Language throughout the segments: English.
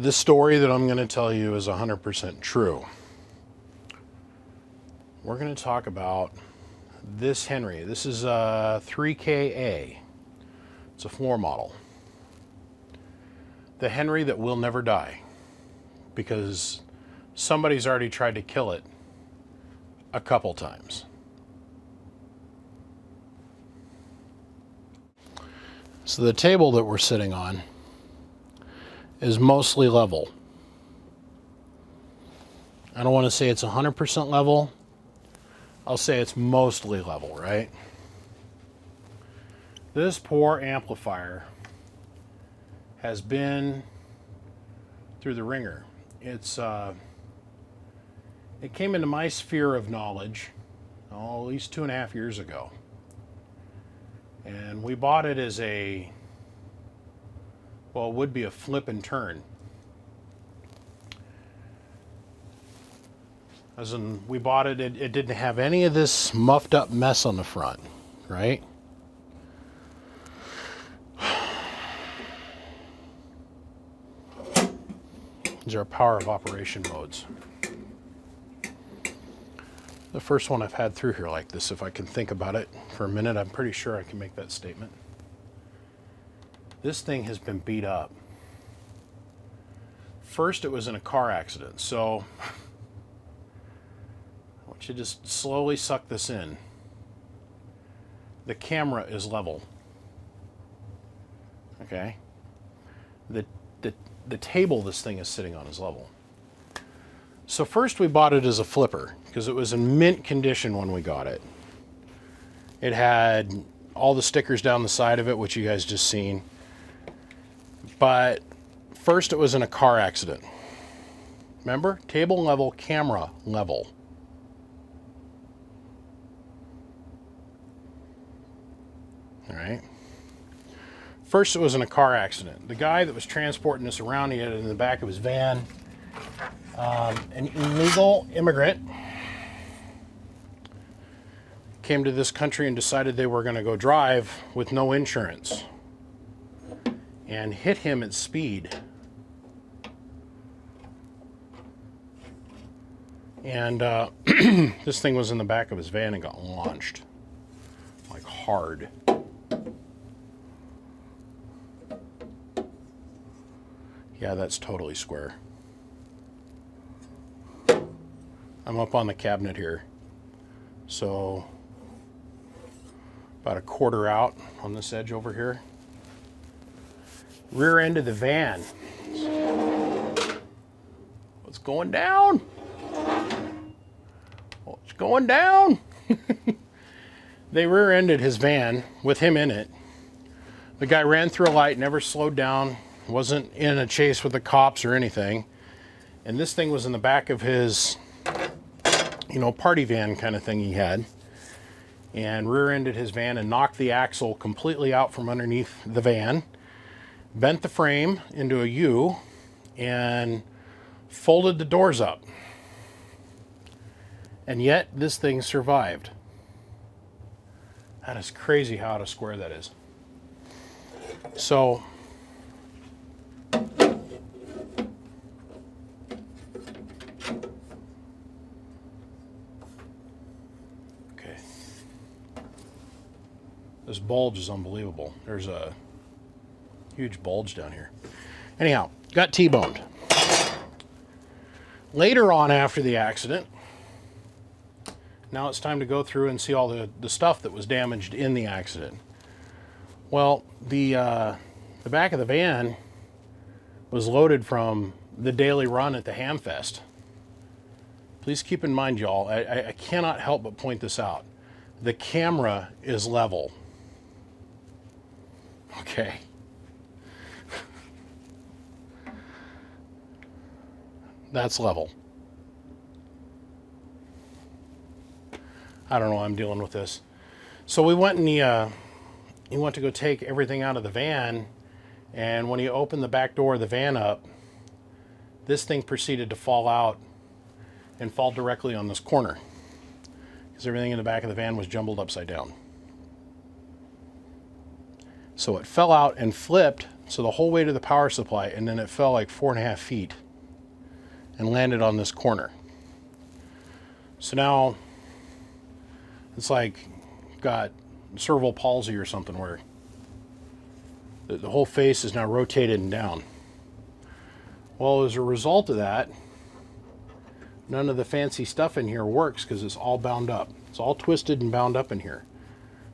This story that I'm going to tell you is 100% true. We're going to talk about this Henry. This is a 3KA. It's a floor model. The Henry that will never die, because somebody's already tried to kill it a couple times. So the table that we're sitting on is mostly level. I don't want to say it's 100% level. I'll say it's mostly level, right? This poor amplifier has been through the ringer. It came into my sphere of knowledge, at least 2.5 years ago. And we bought it as it would be a flip and turn. As in, we bought it, it didn't have any of this muffed up mess on the front, right? These are power of operation modes. The first one I've had through here like this, if I can think about it for a minute, I'm pretty sure I can make that statement. This thing has been beat up. First, it was in a car accident, so I want you to just slowly suck this in. The camera is level. Okay? The table this thing is sitting on is level. So first we bought it as a flipper because it was in mint condition when we got it. It had all the stickers down the side of it, which you guys just seen. But first it was in a car accident. Remember? Table level, camera level. All right. First it was in a car accident. The guy that was transporting this around, he had it in the back of his van. An illegal immigrant came to this country and decided they were going to go drive with no insurance and hit him at speed. And this thing was in the back of his van and got launched, like hard. Yeah, that's totally square. I'm up on the cabinet here, so about 1/4 out on this edge over here. Rear end of the van. What's going down? What's going down? They rear-ended his van with him in it. The guy ran through a light, never slowed down, wasn't in a chase with the cops or anything. And this thing was in the back of his, party van kind of thing he had. And rear-ended his van and knocked the axle completely out from underneath the van. Bent the frame into a U and folded the doors up. And yet this thing survived. That is crazy how out of square that is. So okay. This bulge is unbelievable. There's a huge bulge down here. Anyhow, got T-boned. Later on after the accident, now it's time to go through and see all the stuff that was damaged in the accident. Well, the back of the van was loaded from the daily run at the Hamfest. Please keep in mind, y'all, I cannot help but point this out. The camera is level. Okay. That's level. I don't know, I'm dealing with this. So we went and he went to go take everything out of the van, and when he opened the back door of the van up, this thing proceeded to fall out and fall directly on this corner because everything in the back of the van was jumbled upside down. So it fell out and flipped So the whole weight of the power supply, and then it fell like 4.5 feet and landed on this corner. So now it's like got cerebral palsy or something where the whole face is now rotated and down. Well, as a result of that, none of the fancy stuff in here works because it's all bound up. It's all twisted and bound up in here.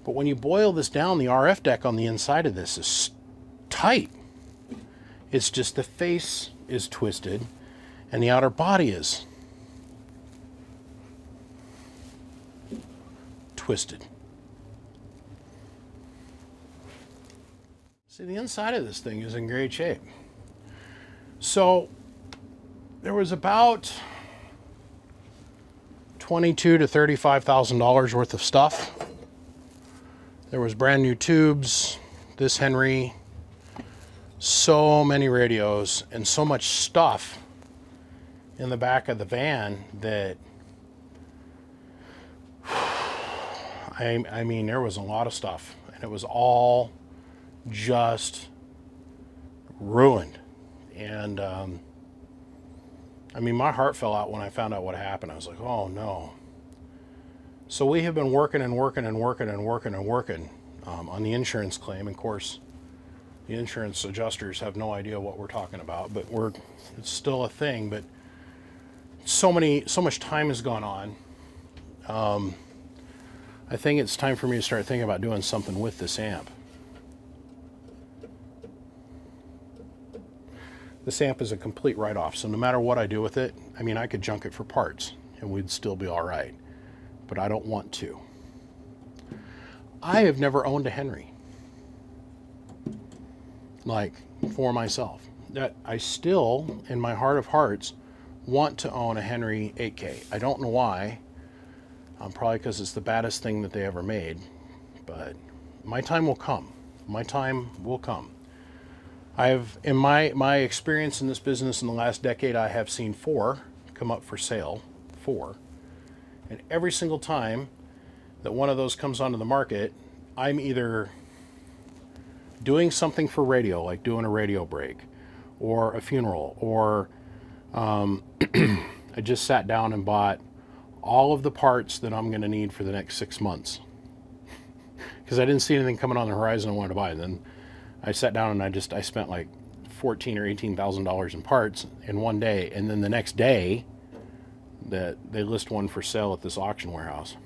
But when you boil this down, the RF deck on the inside of this is tight. It's just the face is twisted and the outer body is twisted. See, the inside of this thing is in great shape. So there was about $22,000 to $35,000 worth of stuff. There was brand new tubes, this Henry, so many radios, and so much stuff in the back of the van that I mean, there was a lot of stuff, and it was all just ruined. And I mean, my heart fell out when I found out what happened. I was like, oh no. So we have been working on the insurance claim. Of course, the insurance adjusters have no idea what we're talking about, but it's still a thing. But so much time has gone on. I think it's time for me to start thinking about doing something with this amp. This amp is a complete write-off, so no matter what I do with it, I mean, I could junk it for parts and we'd still be all right, but I don't want to. I have never owned a Henry, like, for myself. That I still, in my heart of hearts, want to own a Henry 8K. I don't know why. Probably because it's the baddest thing that they ever made, but my time will come. My time will come. In my experience in this business in the last decade, I have seen 4 come up for sale, 4. And every single time that one of those comes onto the market, I'm either doing something for radio, like doing a radio break, or a funeral, or I just sat down and bought all of the parts that I'm going to need for the next 6 months. Because I didn't see anything coming on the horizon I wanted to buy. And then I sat down and I spent like $14,000 or $18,000 in parts in one day. And then the next day, that they list one for sale at this auction warehouse.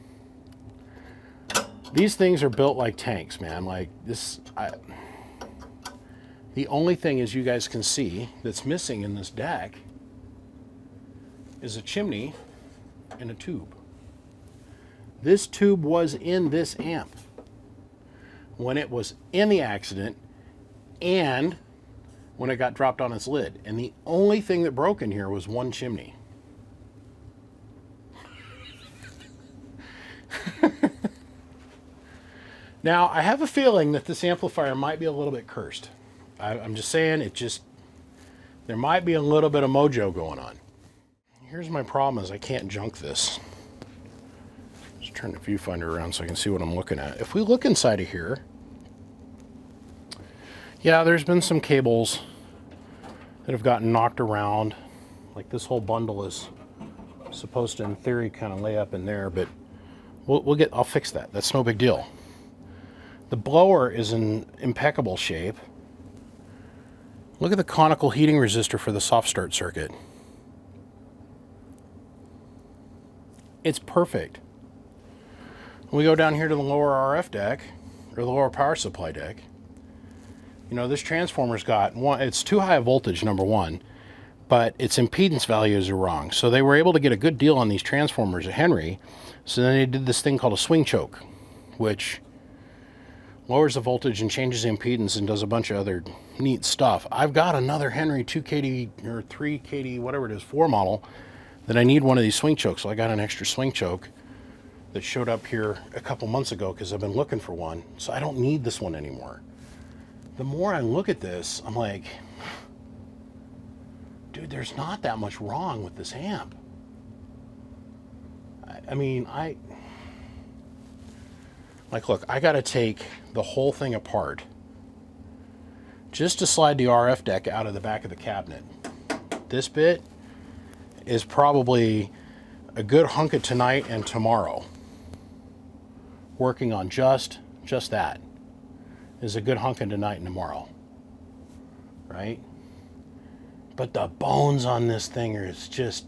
These things are built like tanks, man. Like this, the only thing, as you guys can see, that's missing in this deck is a chimney and a tube. This tube was in this amp when it was in the accident and when it got dropped on its lid. And the only thing that broke in here was one chimney. Now, I have a feeling that this amplifier might be a little bit cursed. I'm just saying, there might be a little bit of mojo going on. Here's my problem is I can't junk this. Just turn the viewfinder around so I can see what I'm looking at. If we look inside of here, yeah, there's been some cables that have gotten knocked around. Like this whole bundle is supposed to, in theory, kind of lay up in there, but I'll fix that. That's no big deal. The blower is in impeccable shape. Look at the conical heating resistor for the soft start circuit. It's perfect. When we go down here to the lower RF deck, or the lower power supply deck, you know, this transformer's got it's too high a voltage, number one, but its impedance values are wrong. So they were able to get a good deal on these transformers at Henry. So then they did this thing called a swing choke, which lowers the voltage and changes the impedance and does a bunch of other neat stuff. I've got another Henry 2KD or 3KD, whatever it is, 4 model, that I need one of these swing chokes. So I got an extra swing choke that showed up here a couple months ago because I've been looking for one. So I don't need this one anymore. The more I look at this, I'm like, dude, there's not that much wrong with this amp. I mean, look, I got to take the whole thing apart just to slide the RF deck out of the back of the cabinet. This bit is probably a good hunk of tonight and tomorrow. Working on just that is a good hunk of tonight and tomorrow, right? But the bones on this thing are just,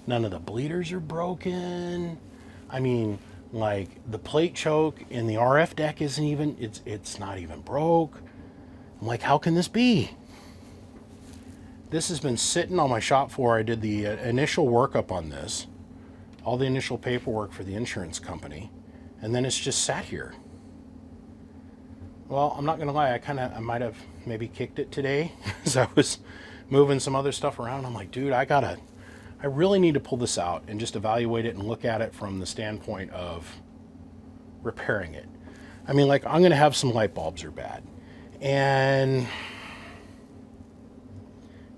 none of the bleeders are broken. I mean, like the plate choke in the RF deck isn't even, it's not even broke. I'm like, how can this be? This has been sitting on my shop floor. I did the initial workup on this, all the initial paperwork for the insurance company, and then it's just sat here. Well, I'm not gonna lie, I might have maybe kicked it today as I was moving some other stuff around. I'm like, dude, I really need to pull this out and just evaluate it and look at it from the standpoint of repairing it. I mean, like, I'm gonna have some light bulbs are bad. And,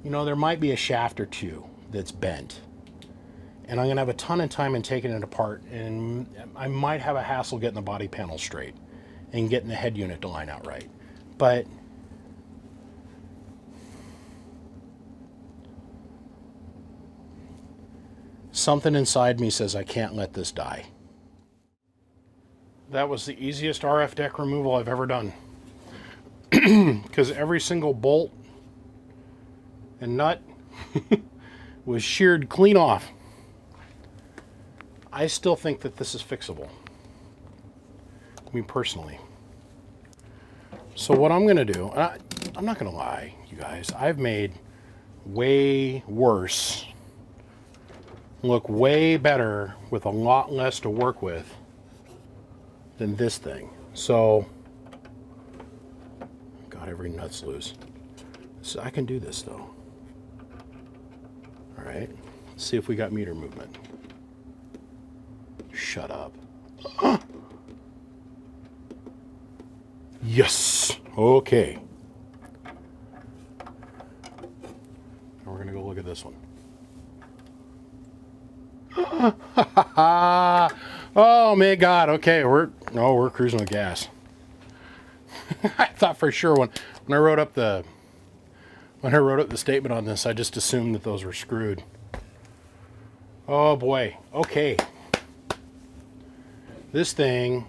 you know, there might be a shaft or two that's bent. And I'm gonna have a ton of time in taking it apart, and I might have a hassle getting the body panel straight and getting the head unit to line out right. But something inside me says I can't let this die. That was the easiest RF deck removal I've ever done. Because every single bolt and nut was sheared clean off. I still think that this is fixable. I mean, personally. So what I'm going to do, I'm not going to lie, you guys, I've made way worse look way better with a lot less to work with than this thing. So, God, every nut's loose. So I can do this though. All right, let's see if we got meter movement. Shut up. Yes. Okay. Now we're gonna go look at this one. Oh my God. Okay, we're cruising with gas. I thought for sure when I wrote up the statement on this, I just assumed that those were screwed. Oh boy. Okay. This thing.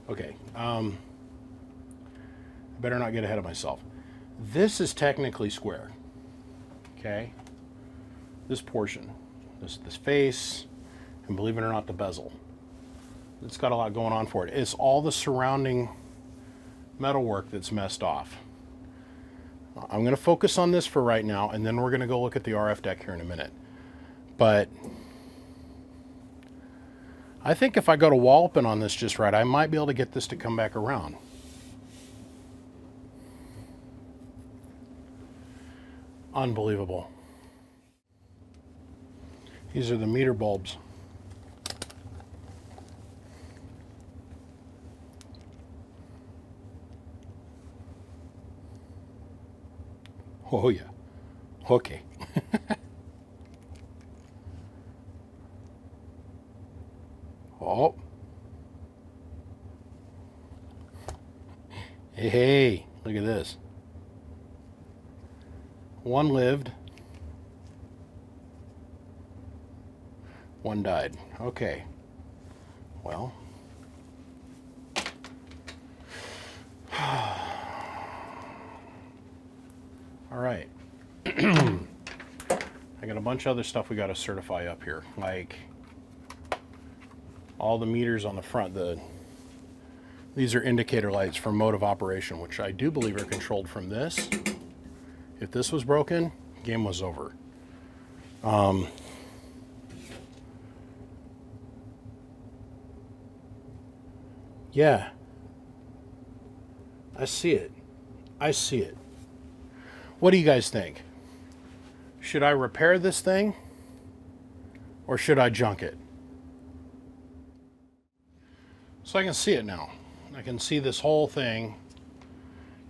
Okay. I better not get ahead of myself. This is technically square. Okay. This portion, this face, and believe it or not, the bezel. It's got a lot going on for it. It's all the surrounding metalwork that's messed off. I'm going to focus on this for right now, and then we're going to go look at the RF deck here in a minute. But I think if I go to walloping on this just right, I might be able to get this to come back around. Unbelievable. These are the meter bulbs. Oh yeah. Okay. Oh. Hey, look at this. One lived. One died. Okay. Well. All right. I got a bunch of other stuff we got to certify up here, like all the meters on the front. These are indicator lights for mode of operation, which I do believe are controlled from this. If this was broken, game was over. Yeah, I see it. I see it. What do you guys think? Should I repair this thing or should I junk it? So I can see it now. I can see this whole thing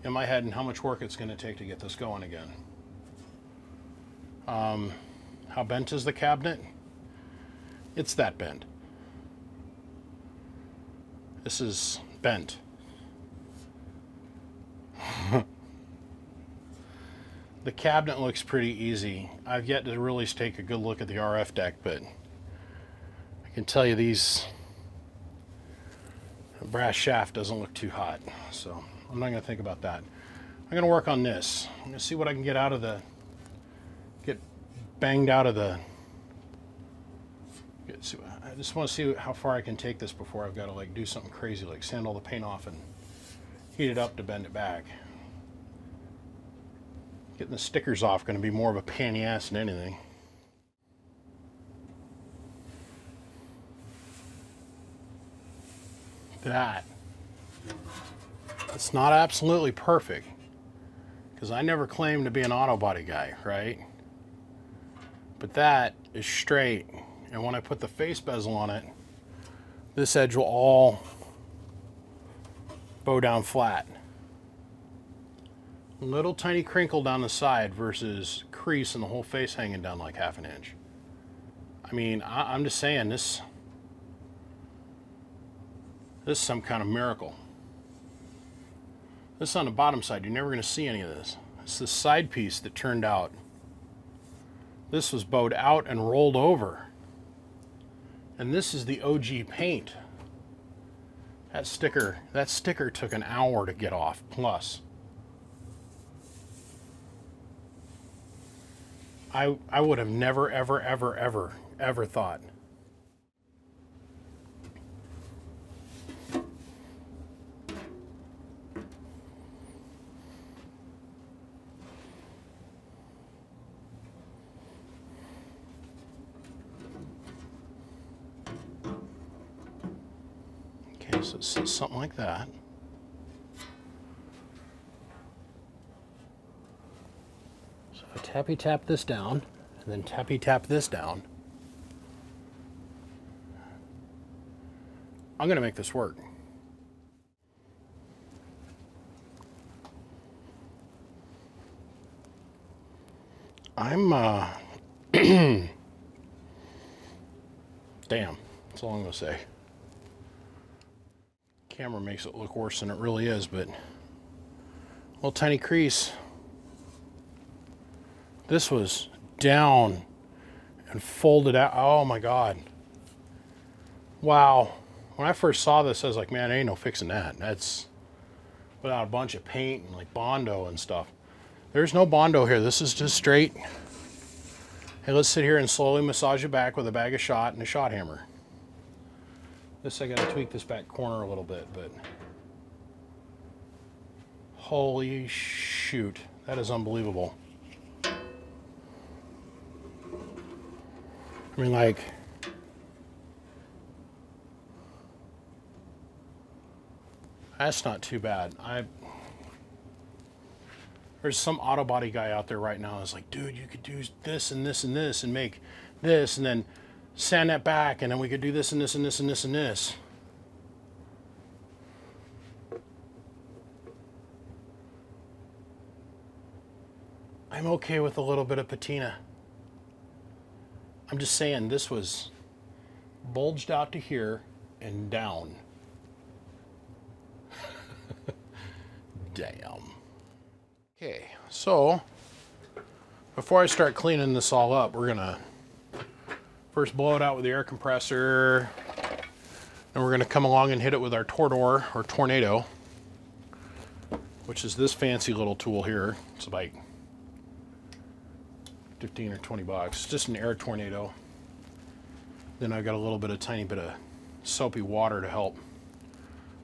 in my head and how much work it's going to take to get this going again. How bent is the cabinet? It's that bent. This is bent. The cabinet looks pretty easy. I've yet to really take a good look at the RF deck, but I can tell you the brass shaft doesn't look too hot. So I'm not gonna think about that. I'm gonna work on this. I'm gonna see what I can get banged out of the, I just want to see how far I can take this before I've got to like do something crazy like sand all the paint off and heat it up to bend it back. Getting the stickers off going to be more of a pain in the ass than anything. It's not absolutely perfect because I never claimed to be an auto body guy, right? But that is straight, and when I put the face bezel on it, this edge will all bow down flat. Little tiny crinkle down the side versus crease and the whole face hanging down like half an inch. I mean, I'm just saying this is some kind of miracle. This on the bottom side, you're never going to see any of this. It's the side piece that turned out. This was bowed out and rolled over. And this is the OG paint. That sticker took an hour to get off, plus. I would have never, ever thought. Okay, so it's something like that. So if I tappy tap this down, and then tappy tap this down, I'm gonna make this work. I'm, damn, that's all I'm gonna say. Camera makes it look worse than it really is, but little tiny crease. This was down and folded out. Oh my God. Wow. When I first saw this, I was like, man, ain't no fixing that. That's without a bunch of paint and like Bondo and stuff. There's no Bondo here. This is just straight. Hey, let's sit here and slowly massage it back with a bag of shot and a shot hammer. This, I gotta tweak this back corner a little bit, but holy shoot, that is unbelievable. I mean, like, that's not too bad. There's some auto body guy out there right now that's like, dude, you could do this and this and this and make this and then sand that back and then we could do this and this and this and this and this. I'm okay with a little bit of patina. I'm just saying this was bulged out to here and down. Damn. Okay, so before I start cleaning this all up, we're gonna first blow it out with the air compressor, and we're gonna come along and hit it with our Tordor or Tornado, which is this fancy little tool here. It's like 15 or 20 bucks, just an air tornado. Then I've got a little bit of tiny bit of soapy water to help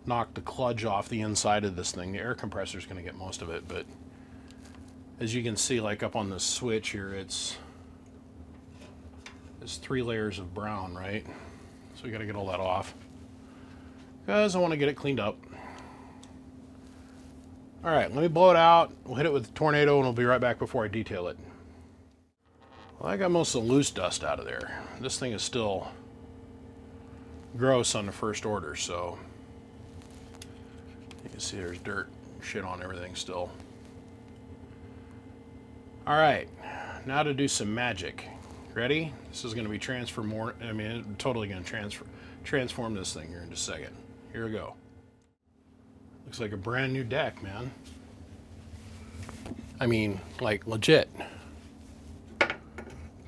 knock the kludge off the inside of this thing. The air compressor is going to get most of it, but as you can see, like up on the switch here, there's 3 layers of brown, right? So we got to get all that off because I want to get it cleaned up. All right, let me blow it out. We'll hit it with the Tornado and we'll be right back before I detail it. Well, I got most of the loose dust out of there. This thing is still gross on the first order, so you can see there's dirt, shit on everything still. All right, now to do some magic. Ready? This is going to be totally going to transform this thing here in just a second. Here we go. Looks like a brand new deck, man. I mean, like legit.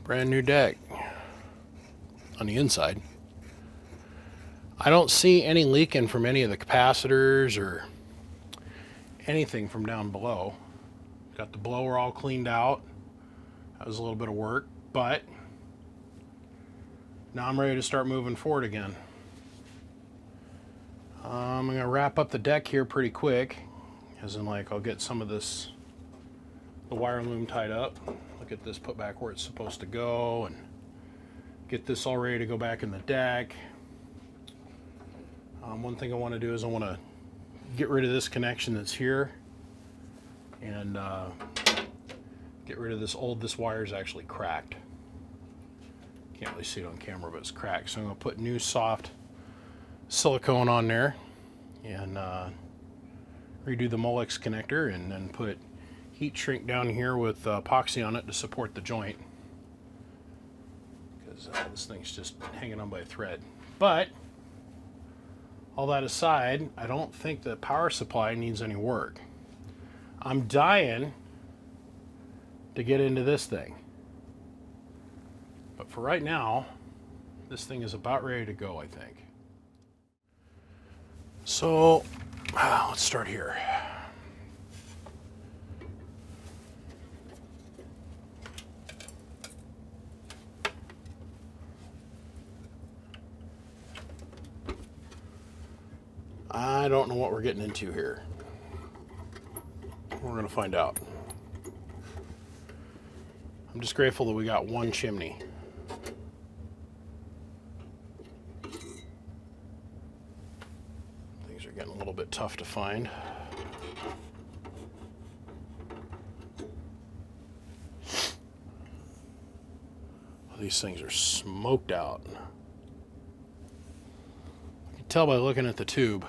Brand new deck on the inside. I don't see any leaking from any of the capacitors or anything from down below. Got the blower all cleaned out. That was a little bit of work, but now I'm ready to start moving forward again. I'm going to wrap up the deck here pretty quick, as in like I'll get some of this, the wire loom tied up, I'll get this put back where it's supposed to go, and get this all ready to go back in the deck. One thing I want to do is I want to get rid of this connection that's here, and get rid of this wire is actually cracked. Can't really see it on camera, but it's cracked. So I'm going to put new soft silicone on there and redo the Molex connector, and then put heat shrink down here with epoxy on it to support the joint, because this thing's just hanging on by a thread. But all that aside, I don't think the power supply needs any work. I'm dying to get into this thing, but for right now, this thing is about ready to go, I think. So let's start here. I don't know what we're getting into here. We're going to find out. I'm just grateful that we got one chimney. Things are getting a little bit tough to find. These things are smoked out. You can tell by looking at the tube.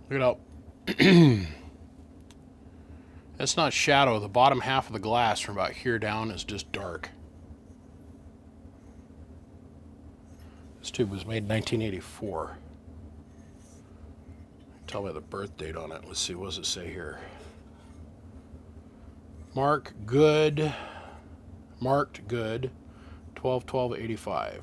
Look it up. That's not shadow. The bottom half of the glass from about here down is just dark. This tube was made in 1984. Tell by the birth date on it. Let's see, what does it say here? Marked good, 12/12/85.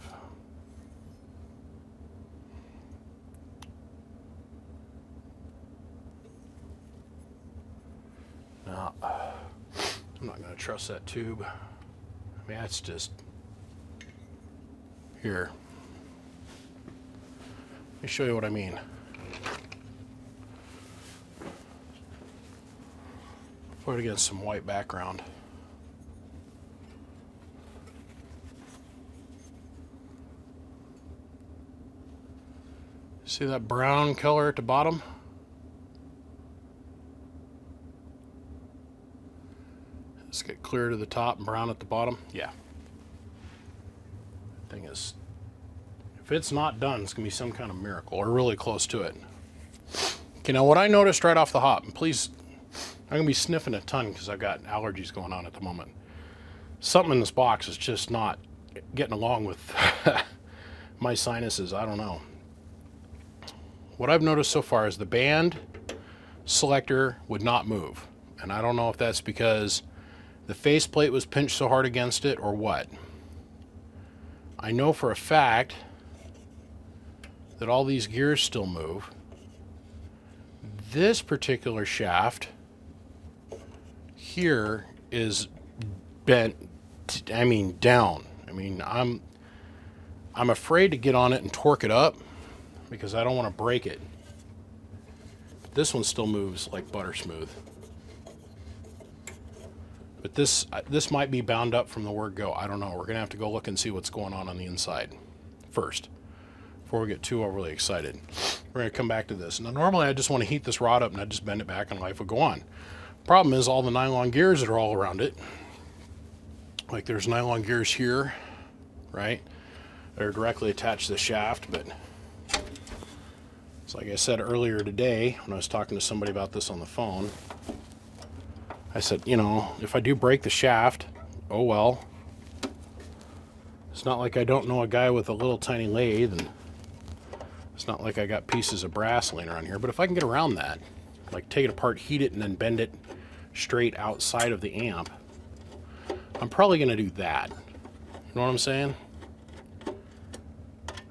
No, I'm not going to trust that tube. I mean, that's just here. Let me show you what I mean. Put it against some white background. See that brown color at the bottom? Let's get clear to the top and brown at the bottom. Yeah. Thing is, if it's not done, it's going to be some kind of miracle, or really close to it. Okay, now what I noticed right off the hop, and please, I'm going to be sniffing a ton because I've got allergies going on at the moment. Something in this box is just not getting along with my sinuses. I don't know. What I've noticed so far is the band selector would not move. And I don't know if that's because the faceplate was pinched so hard against it or what. I know for a fact that all these gears still move. This particular shaft here is bent, I mean down. I mean, I'm afraid to get on it and torque it up because I don't want to break it. But this one still moves like butter smooth. But this might be bound up from the word go. I don't know. We're going to have to go look and see what's going on the inside first before we get too overly excited. We're going to come back to this. Now, normally I just want to heat this rod up and I just bend it back and life would go on. Problem is all the nylon gears that are all around it. Like there's nylon gears here, right? That are directly attached to the shaft, but it's like I said earlier today when I was talking to somebody about this on the phone. I said, you know, if I do break the shaft, oh well. It's not like I don't know a guy with a little tiny lathe and It's not like I got pieces of brass laying around here, but if I can get around that, like take it apart, heat it, and then bend it straight outside of the amp, I'm probably going to do that. You know what I'm saying?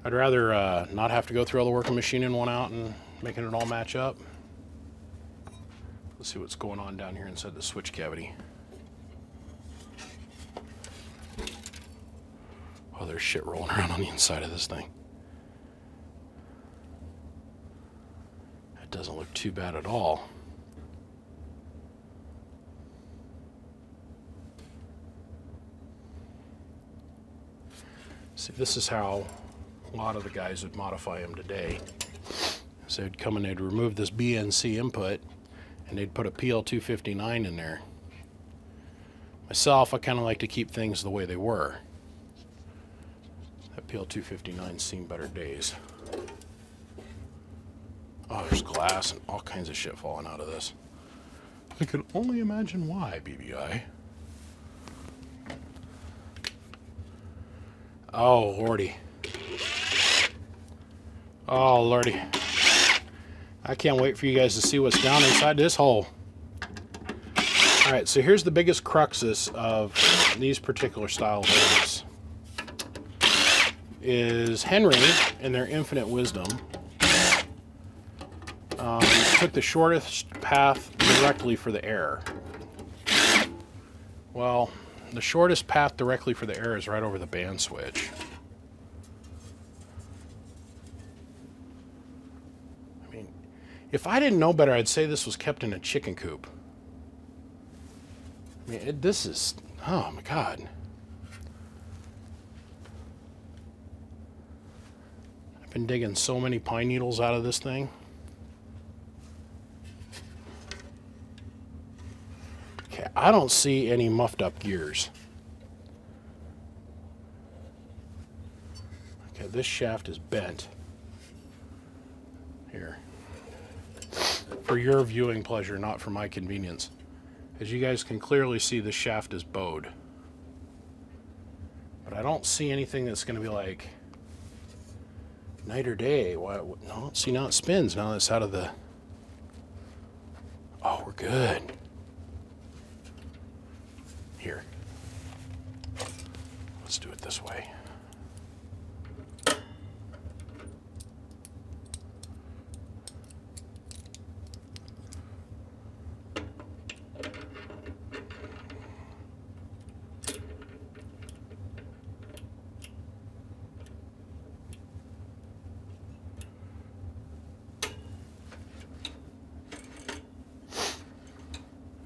I'd rather not have to go through all the work of machining one out and making it all match up. Let's see what's going on down here inside the switch cavity. Oh, there's shit rolling around on the inside of this thing. That doesn't look too bad at all. See, this is how a lot of the guys would modify them today. So they'd come and they'd remove this BNC input and they'd put a PL259 in there. Myself, I kind of like to keep things the way they were. That PL259's seen better days. Oh, there's glass and all kinds of shit falling out of this. I can only imagine why, BBI. Oh, lordy. Oh, lordy. I can't wait for you guys to see what's down inside this hole. All right, so here's the biggest cruxus of these particular style of amps. Is Henry, in their infinite wisdom, took the shortest path directly for the air. Well, the shortest path directly for the air is right over the band switch. I mean, if I didn't know better, I'd say this was kept in a chicken coop. I mean, this is, oh my God. I've been digging so many pine needles out of this thing. Okay, I don't see any muffed up gears. Okay, this shaft is bent. Here. For your viewing pleasure, not for my convenience. As you guys can clearly see, the shaft is bowed. But I don't see anything that's going to be like night or day. No, see, now it spins. Now it's out of the... Oh, we're good. Here. Let's do it this way.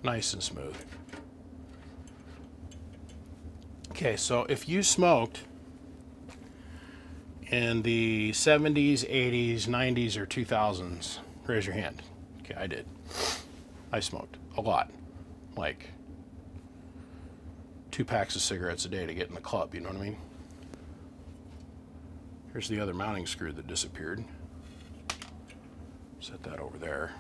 Nice and smooth. Okay, so if you smoked in the 70s, 80s, 90s, or 2000s, raise your hand. Okay, I did. I smoked a lot. Like 2 packs of cigarettes a day to get in the club, you know what I mean? Here's the other mounting screw that disappeared. Set that over there.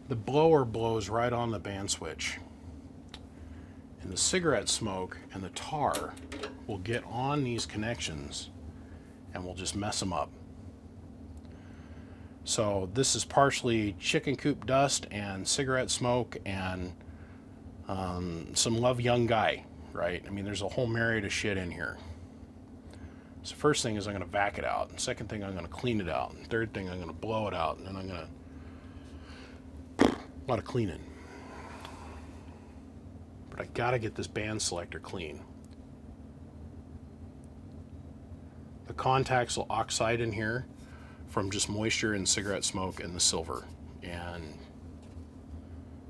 The blower blows right on the band switch. And the cigarette smoke and the tar will get on these connections and will just mess them up. So this is partially chicken coop dust and cigarette smoke and some Love Young Guy, right? I mean, there's a whole myriad of shit in here. So first thing is I'm going to vac it out. And second thing, I'm going to clean it out. And third thing, I'm going to blow it out. And then I'm going to... A lot of cleaning. But I gotta get this band selector clean. The contacts will oxide in here from just moisture and cigarette smoke and the silver. And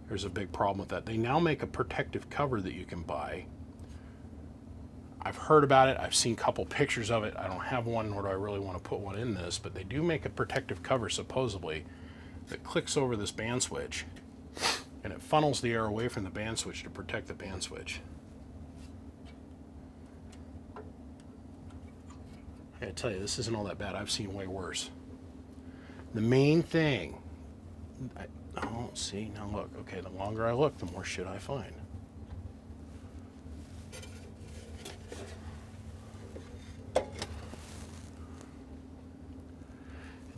there's a big problem with that. They now make a protective cover that you can buy. I've heard about it. I've seen a couple pictures of it. I don't have one, nor do I really want to put one in this, but they do make a protective cover, supposedly, that clicks over this band switch. And it funnels the air away from the band switch to protect the band switch. I tell you, this isn't all that bad. I've seen way worse. The main thing... Oh, see, now look. Okay, the longer I look, the more shit I find.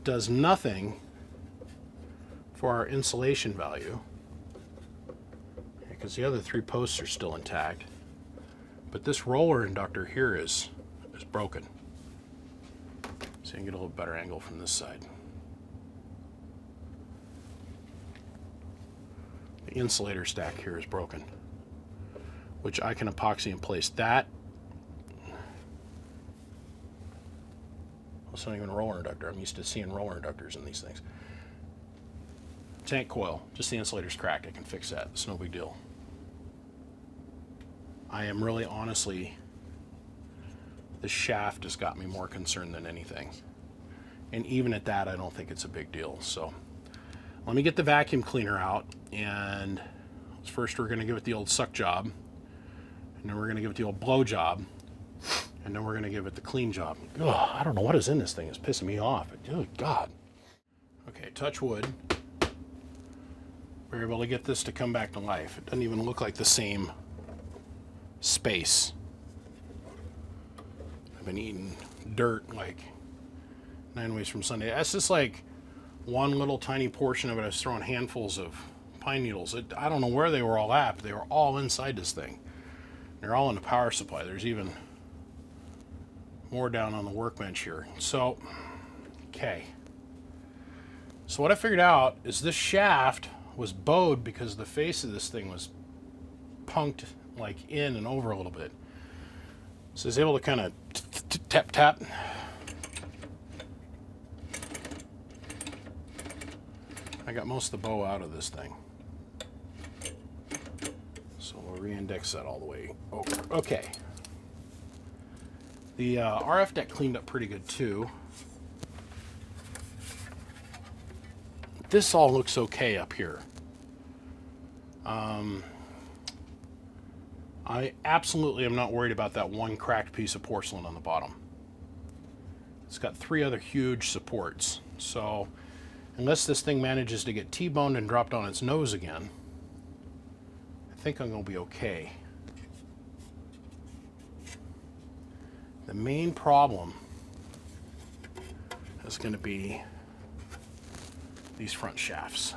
does nothing for our insulation value, because the other 3 posts are still intact. But this roller inductor here is broken. So you can get a little better angle from this side. The insulator stack here is broken, which I can epoxy in place. That, it's not even a roller inductor. I'm used to seeing roller inductors in these things. Tank coil, just the insulator's cracked. I can fix that. It's no big deal. I am really, honestly, the shaft has got me more concerned than anything. And even at that, I don't think it's a big deal. So let me get the vacuum cleaner out, and first we're going to give it the old suck job, and then we're going to give it the old blow job, and then we're going to give it the clean job. Ugh, I don't know what is in this thing. It's pissing me off. Good God. Okay, touch wood. We're able to get this to come back to life. It doesn't even look like the same space. I've been eating dirt like 9 ways from Sunday. That's just like one little tiny portion of it. I was throwing handfuls of pine needles. I don't know where they were all at, but they were all inside this thing. They're all in the power supply. There's even more down on the workbench here. So, okay. So what I figured out is this shaft was bowed because the face of this thing was punked like in and over a little bit. So I was able to kind of tap tap. I got most of the bow out of this thing. So we'll re-index that all the way over. Okay. The RF deck cleaned up pretty good too. This all looks okay up here. I absolutely am not worried about that one cracked piece of porcelain on the bottom. It's got 3 other huge supports. So unless this thing manages to get T-boned and dropped on its nose again, I think I'm going to be okay. The main problem is going to be these front shafts.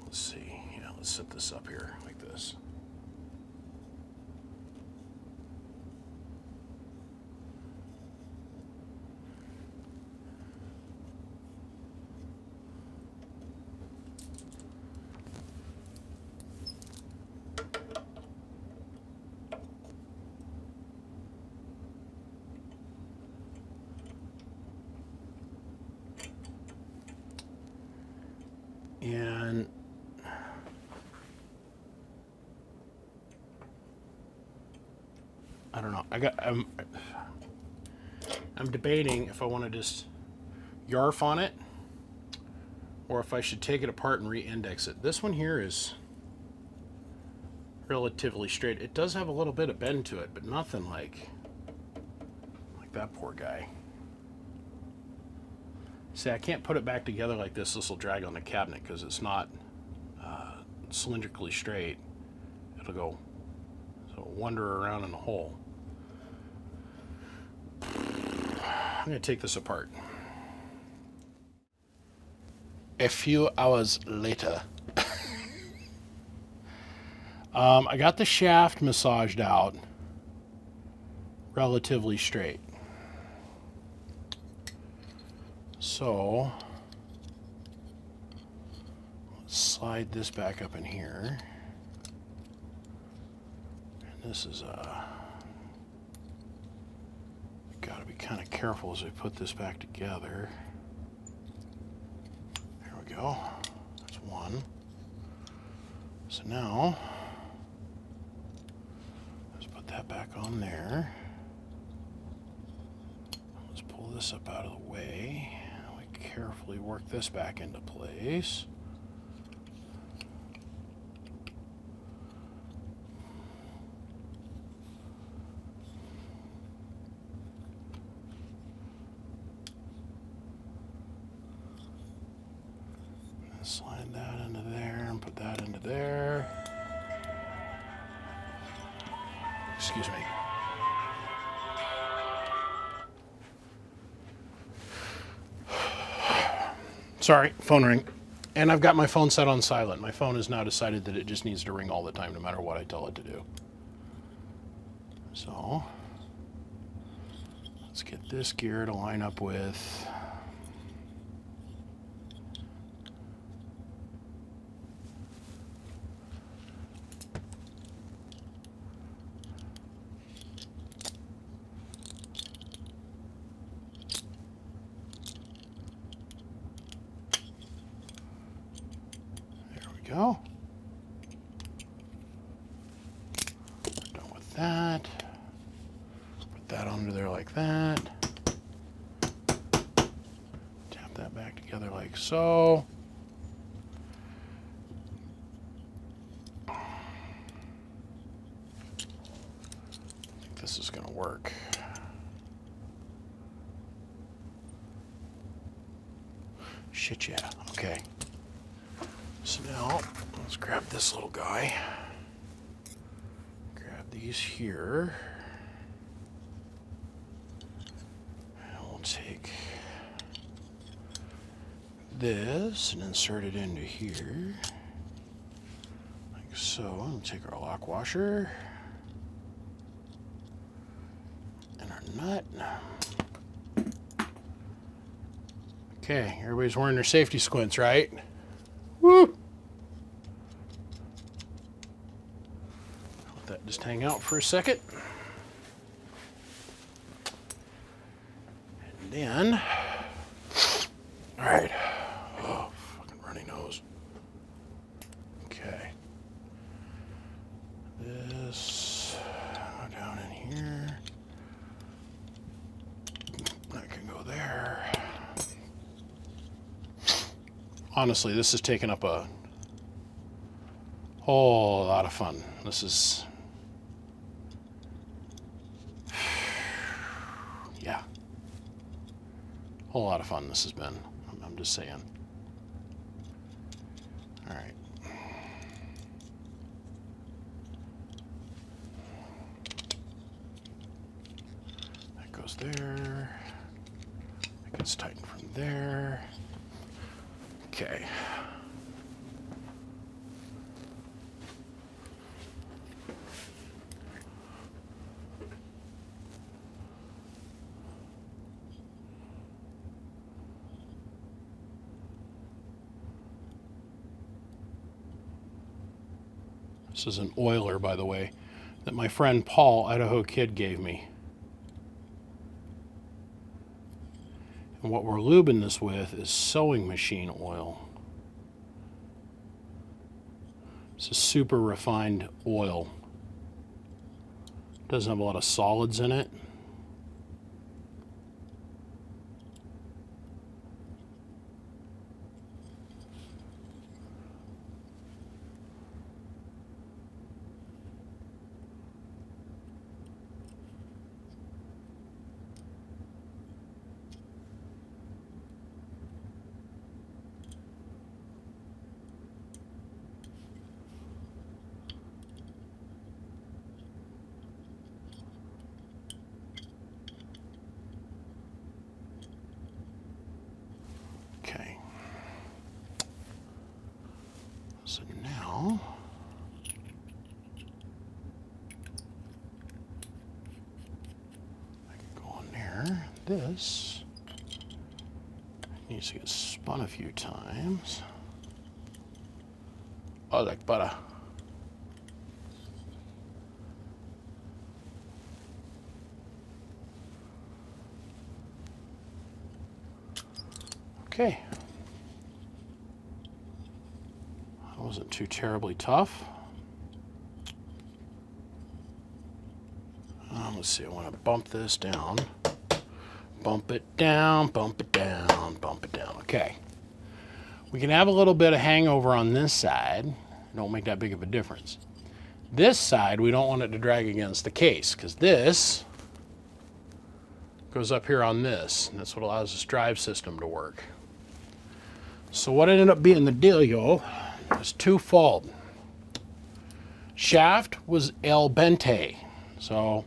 Let's see. Yeah, let's set this up here like this. And I don't know. I'm debating if I want to just yarf on it or if I should take it apart and re-index it. This one here is relatively straight. It does have a little bit of bend to it, but nothing like that poor guy. See, I can't put it back together like this. This will drag on the cabinet because it's not cylindrically straight. It'll go wander around in the hole. I'm going to take this apart. A few hours later. I got the shaft massaged out relatively straight. So let's slide this back up in here. And this is got to be kind of careful as I put this back together. There we go. That's one. So now let's put that back on there. Let's pull this up out of the way. Carefully work this back into place. And slide that into there and put that into there. Excuse me. Sorry, phone ring. And I've got my phone set on silent. My phone has now decided that it just needs to ring all the time, no matter what I tell it to do. So, let's get this gear to line up with... Go. We're done with that. Put that under there like that. Tap that back together like so. I think this is going to work. Shit, yeah. Okay. So now, let's grab this little guy. Grab these here. And we'll take this and insert it into here. Like so. We'll take our lock washer. And our nut. Okay, everybody's wearing their safety squints, right? Woo! Let that just hang out for a second. And then, all right. Oh, fucking runny nose. Okay. This, go down in here. That can go there. Honestly, this is taking up a whole lot of fun. This is, yeah, whole lot of fun this has been. I'm just saying. All right. That goes there. That gets tightened from there. Okay. This is an oiler, by the way, that my friend Paul, Idaho Kid, gave me. And what we're lubing this with is sewing machine oil. It's a super refined oil. Doesn't have a lot of solids in it. Okay. So now I can go on there. This needs to get spun a few times. Oh, like butter. Okay. That wasn't too terribly tough. Let's see, I want to bump this down. Bump it down, bump it down, bump it down. Okay. We can have a little bit of hangover on this side. It don't make that big of a difference. This side, we don't want it to drag against the case, because this goes up here on this, and that's what allows this drive system to work. So what ended up being the dealio is twofold. Shaft was el bente. So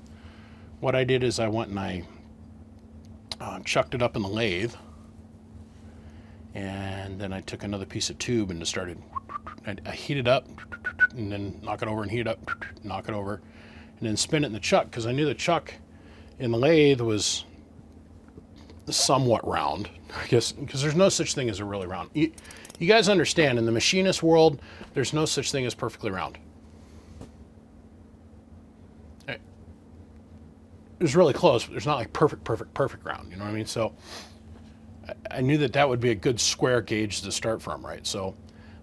what I did is I went and I chucked it up in the lathe, And then I took another piece of tube and just started, I heat it up and then knock it over and heat it up, knock it over, and then spin it in the chuck, because I knew the chuck in the lathe was somewhat round, I guess, because there's no such thing as a really round. You guys understand, in the machinist world, there's no such thing as perfectly round. It was really close, but there's not like perfect round, you know what I mean? So I knew that that would be a good square gauge to start from, right? So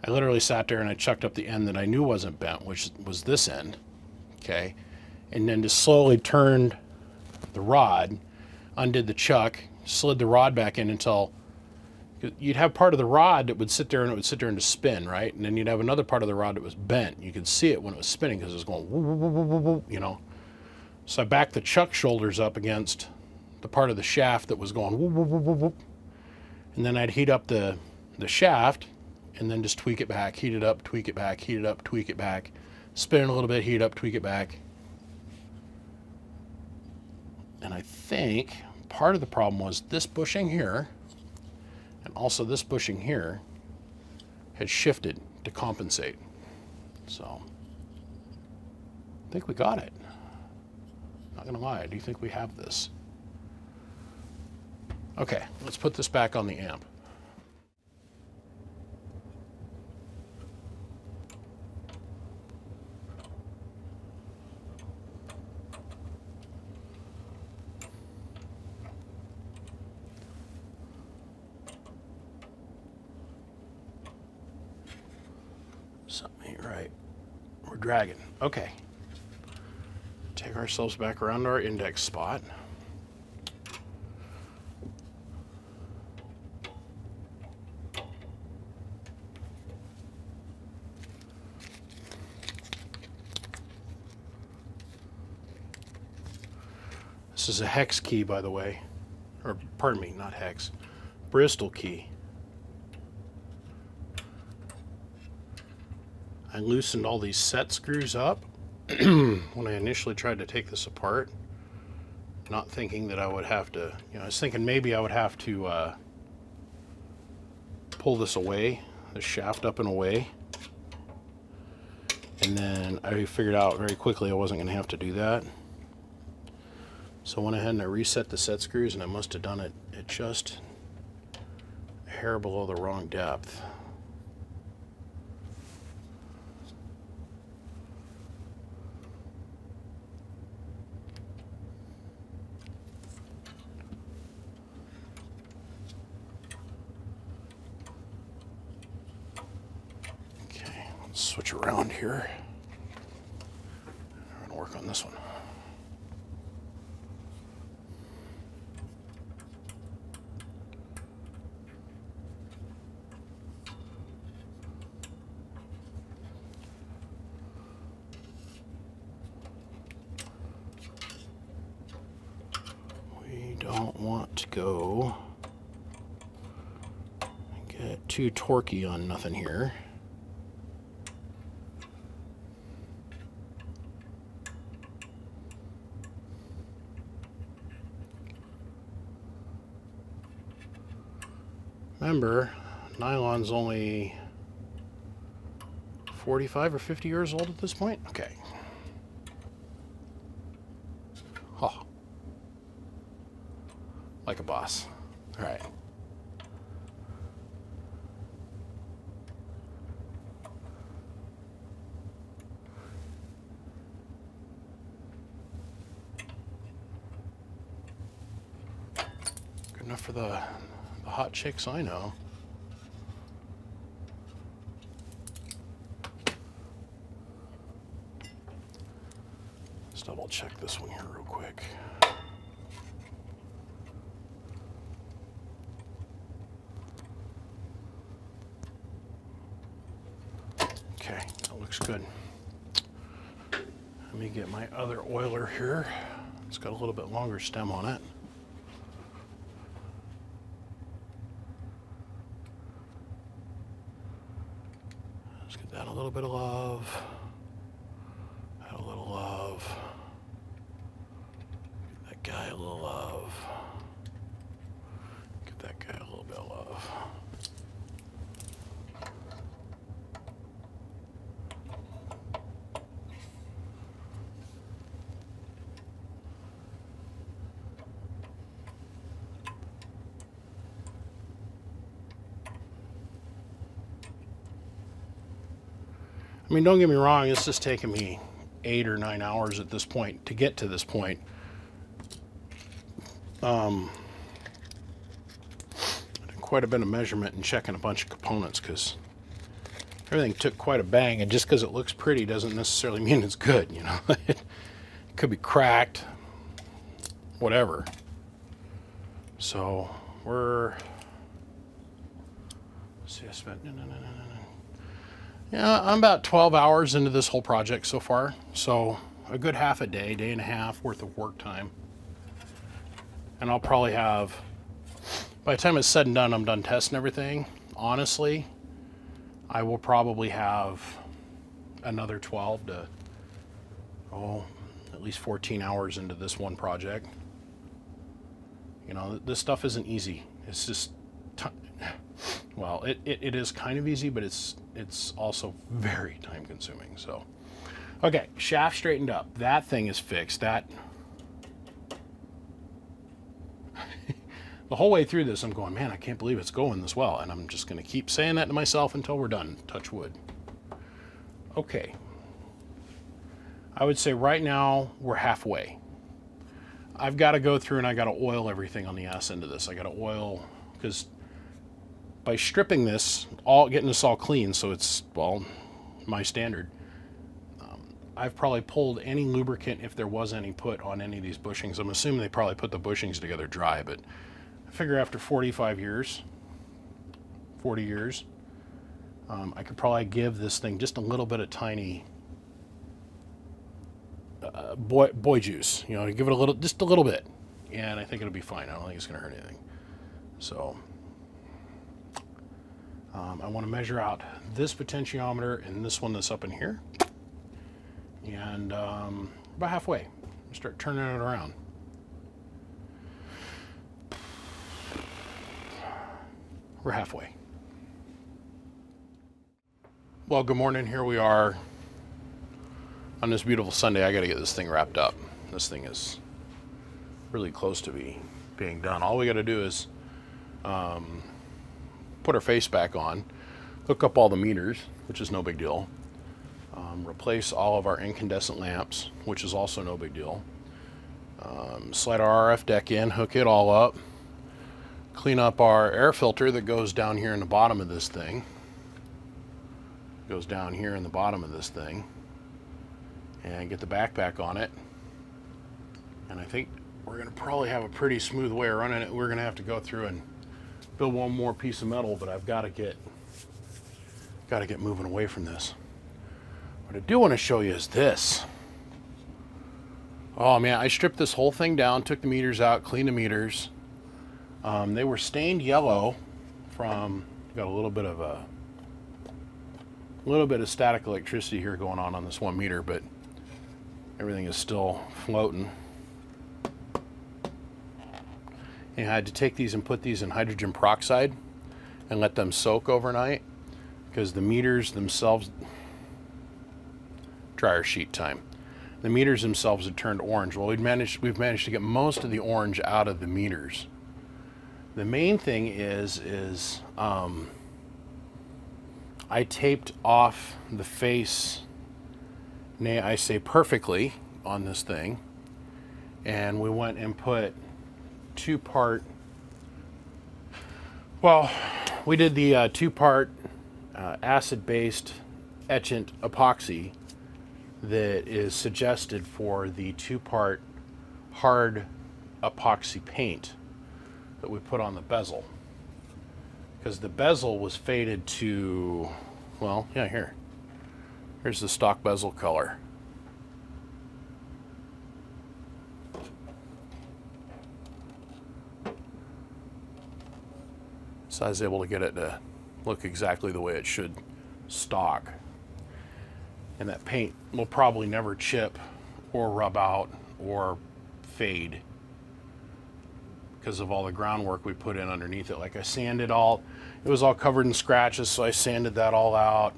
I literally sat there and I chucked up the end that I knew wasn't bent, which was this end, okay? And then just slowly turned the rod, undid the chuck, slid the rod back in until you'd have part of the rod that would sit there and it would sit there and just spin, right? And then you'd have another part of the rod that was bent. You could see it when it was spinning because it was going, woo, woo, woo, woo, woo, you know? So I backed the chuck shoulders up against the part of the shaft that was going, woo, woo, woo, woo, woo. And then I'd heat up the shaft and then just tweak it back, heat it up, tweak it back, heat it up, tweak it back, spin it a little bit, heat it up, tweak it back. And I think part of the problem was this bushing here and also this bushing here had shifted to compensate. So I think we got it. Not gonna lie, I do think we have this. Okay, let's put this back on the amp. Something ain't right. We're dragging. Okay. Take ourselves back around to our index spot. This is a hex key, by the way. Or, pardon me, not hex. Bristol key. I loosened all these set screws up when I initially tried to take this apart, not thinking that I would have to, I was thinking maybe I would have to pull this away, the shaft up and away. And then I figured out very quickly I wasn't going to have to do that. So I went ahead and I reset the set screws, and I must have done it at just a hair below the wrong depth. Okay, let's switch around here. I'm gonna work on this one. Don't want to go get too torquey on nothing here. Remember, nylon's only 45 or 50 years old at this point? Okay. Oh. Like a boss. All right. Good enough for the hot chicks I know. Let's double check this one here real quick. Okay, that looks good. Let me get my other oiler here. It's got a little bit longer stem on it. Let's get that a little bit of love. Add a little love. Give that guy a little love. Give that guy a little bit of love. I mean, don't get me wrong, it's just taken me 8 or 9 hours at this point to get to this point. Quite a bit of measurement and checking a bunch of components because everything took quite a bang, and just because it looks pretty doesn't necessarily mean it's good, you know. It could be cracked, whatever. So we're, let's see, I spent, yeah, I'm about 12 hours into this whole project so far. So a good half a day, day and a half worth of work time. And I'll probably have, by the time it's said and done, I'm done testing everything. Honestly, I will probably have another 12 to, at least 14 hours into this one project. You know, this stuff isn't easy. It's just, well, it is kind of easy, but it's also very time consuming. So, okay, shaft straightened up. That thing is fixed. That, the whole way through this, I'm going, man, I can't believe it's going this well. And I'm just going to keep saying that to myself until we're done. Touch wood. Okay. I would say right now we're halfway. I've got to go through and I got to oil everything on the ass end of this. I got to oil, because by stripping this, getting this all clean, so it's, well, my standard, I've probably pulled any lubricant, if there was any, put on any of these bushings. I'm assuming they probably put the bushings together dry, but I figure after 45 years, 40 years, I could probably give this thing just a little bit of tiny boy juice, you know, to give it just a little bit, and I think it'll be fine. I don't think it's going to hurt anything. So I want to measure out this potentiometer and this one that's up in here, and about halfway, start turning it around. We're halfway. Well, good morning. Here we are on this beautiful Sunday. I got to get this thing wrapped up. This thing is really close to being done. All we got to do is put our face back on, hook up all the meters, which is no big deal, replace all of our incandescent lamps, which is also no big deal, slide our RF deck in, hook it all up, clean up our air filter that goes down here in the bottom of this thing. Goes down here in the bottom of this thing. And get the backpack on it. And I think we're going to probably have a pretty smooth way of running it. We're going to have to go through and build one more piece of metal, but I've got to get moving away from this. What I do want to show you is this. Oh man, I stripped this whole thing down, took the meters out, cleaned the meters. They were stained yellow from, got a little bit of static electricity here going on this 1 meter, but everything is still floating. And I had to take these and put these in hydrogen peroxide and let them soak overnight, because the meters themselves, dryer sheet time, the meters themselves had turned orange. Well, we've managed to get most of the orange out of the meters. The main thing is I taped off the face, nay, I say perfectly, on this thing, and we went and put we did the two-part acid-based etchant epoxy that is suggested for the two-part hard epoxy paint that we put on the bezel. Because the bezel was faded to, well, yeah, here's the stock bezel color. So I was able to get it to look exactly the way it should stock. And that paint will probably never chip or rub out or fade because of all the groundwork we put in underneath it. Like, I sanded all, it was all covered in scratches, so I sanded that all out.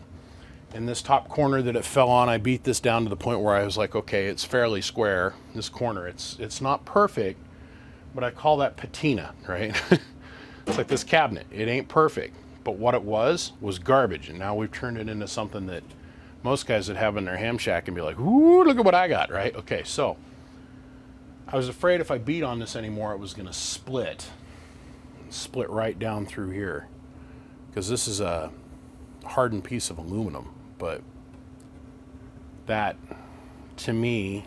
In this top corner that it fell on, I beat this down to the point where I was like, okay, it's fairly square. This corner, it's not perfect, but I call that patina, right? It's like this cabinet. It ain't perfect, but what it was garbage, and now we've turned it into something that most guys would have in their ham shack and be like, ooh, look at what I got, right? Okay, so I was afraid if I beat on this anymore, it was going to split right down through here, because this is a hardened piece of aluminum. But that, to me,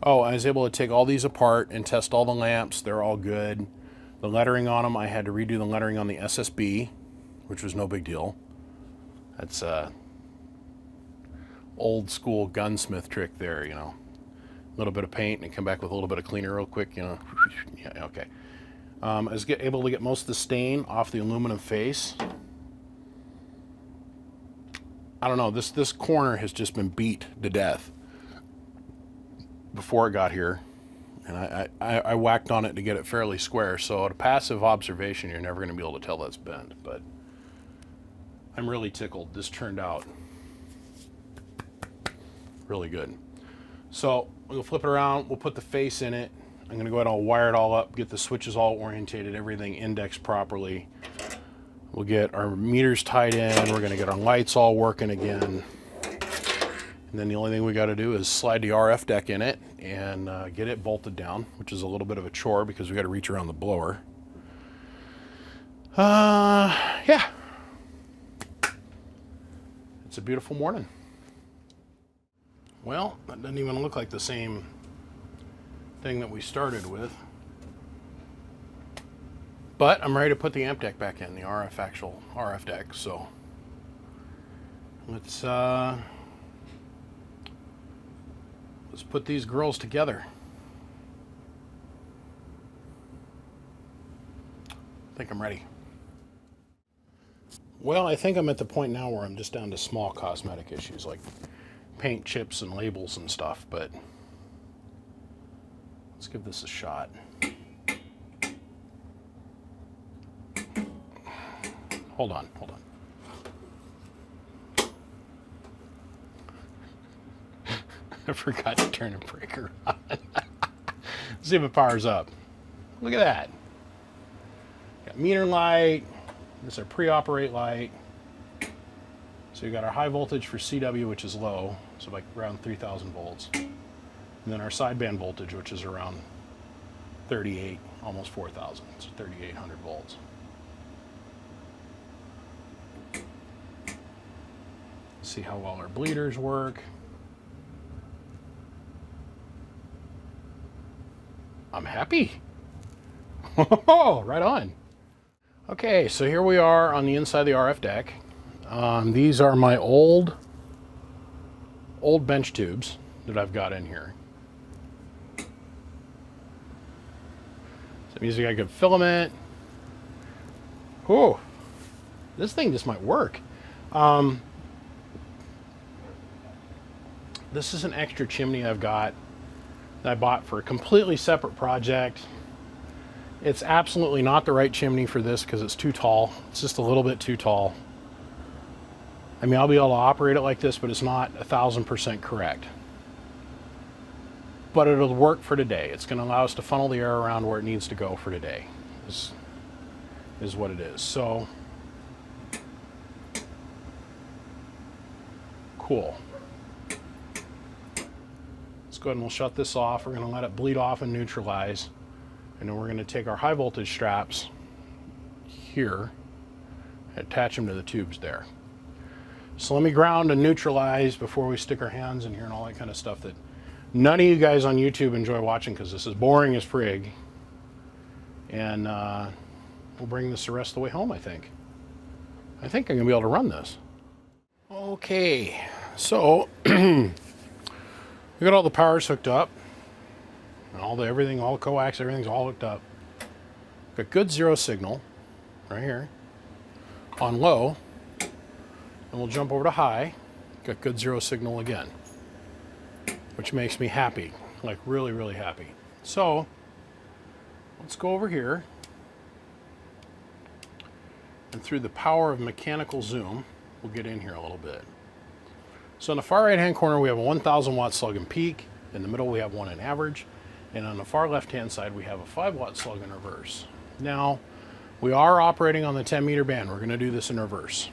oh, I was able to take all these apart and test all the lamps. They're all good. The lettering on them, I had to redo the lettering on the SSB, which was no big deal. That's a old school gunsmith trick there, you know. A little bit of paint and come back with a little bit of cleaner real quick, you know. Yeah, okay. I was able to get most of the stain off the aluminum face. I don't know, this corner has just been beat to death before it got here. And I whacked on it to get it fairly square, so at a passive observation, you're never going to be able to tell that's bent. But I'm really tickled. This turned out really good. So we'll flip it around. We'll put the face in it. I'm going to go ahead and I'll wire it all up, get the switches all orientated, everything indexed properly. We'll get our meters tied in. We're going to get our lights all working again. And then the only thing we got to do is slide the RF deck in it and get it bolted down, which is a little bit of a chore because we got to reach around the blower. Yeah. It's a beautiful morning. Well, that doesn't even look like the same thing that we started with. But I'm ready to put the amp deck back in, the actual RF deck. So let's put these girls together. I think I'm ready. Well, I think I'm at the point now where I'm just down to small cosmetic issues like paint chips and labels and stuff, but let's give this a shot. Hold on. I forgot to turn the breaker on. See if it powers up. Look at that. Got meter light. This is our pre-operate light. So you got our high voltage for CW, which is low, so like around 3,000 volts. And then our sideband voltage, which is around 38, almost 4,000, so 3,800 volts. See how well our bleeders work. I'm happy. Oh, right on. Okay, so here we are on the inside of the RF deck. These are my old bench tubes that I've got in here. So I'm using a good filament. Oh, this thing just might work. This is an extra chimney I've got that I bought for a completely separate project. It's absolutely not the right chimney for this because it's too tall. It's just a little bit too tall. I mean, I'll be able to operate it like this, but it's not 1,000% correct. But it'll work for today. It's going to allow us to funnel the air around where it needs to go for today, is what it is. So, cool. Let's go ahead and we'll shut this off. We're going to let it bleed off and neutralize. And then we're going to take our high voltage straps here and attach them to the tubes there. So let me ground and neutralize before we stick our hands in here and all that kind of stuff that none of you guys on YouTube enjoy watching because this is boring as frig. And we'll bring this the rest of the way home, I think. I think I'm going to be able to run this. Okay, so we got all the powers hooked up. And everything, all the coax, everything's all hooked up. Got good zero signal right here on low. And we'll jump over to high. Got good zero signal again, which makes me happy, like really, really happy. So let's go over here. And through the power of mechanical zoom, we'll get in here a little bit. So in the far right-hand corner, we have a 1,000 watt slug and peak. In the middle, we have one in average. And on the far left-hand side, we have a 5 watt slug in reverse. Now, we are operating on the 10 meter band. We're going to do this in reverse.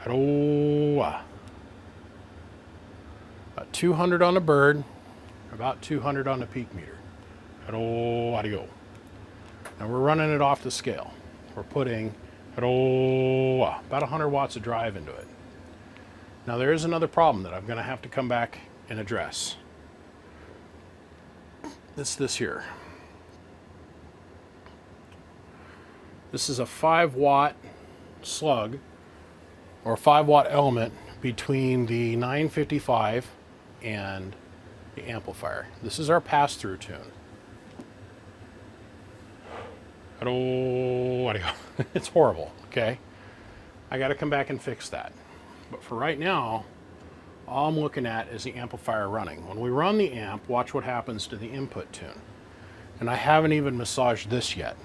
About 200 on the bird, about 200 on the peak meter. Now we're running it off the scale. We're putting about 100 watts of drive into it. Now there is another problem that I'm going to have to come back and address. It's this here. This is a 5-watt slug or 5-watt element between the 955 and the amplifier. This is our pass-through tune. It's horrible, okay? I got to come back and fix that. But for right now, all I'm looking at is the amplifier running. When we run the amp, watch what happens to the input tune. And I haven't even massaged this yet.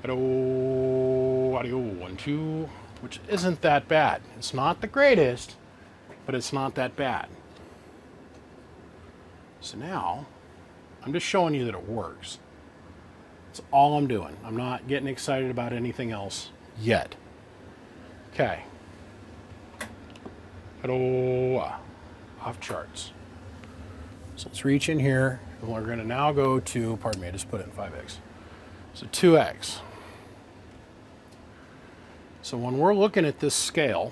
1, 2, which isn't that bad. It's not the greatest, but it's not that bad. So now, I'm just showing you that it works. That's all I'm doing. I'm not getting excited about anything else yet. Okay. Off charts. So let's reach in here, and we're going to now go to, pardon me, I just put it in 5x. So 2x. So when we're looking at this scale,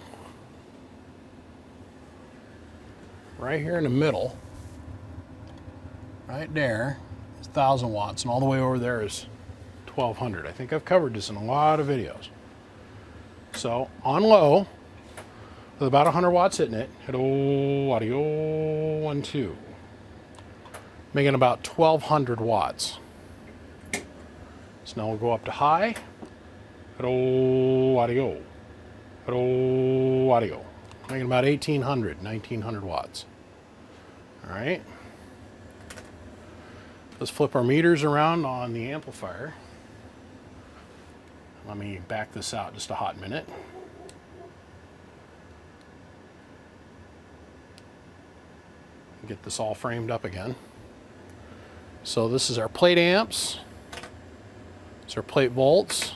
right here in the middle, right there, is 1,000 watts, and all the way over there is 1,200. I think I've covered this in a lot of videos. So on low, with about 100 watts hitting it, audio 1, 2, making about 1,200 watts. So now we'll go up to high, audio, making about 1,800, 1,900 watts. All right. Let's flip our meters around on the amplifier. Let me back this out just a hot minute. Get this all framed up again. So this is our plate amps. It's our plate volts.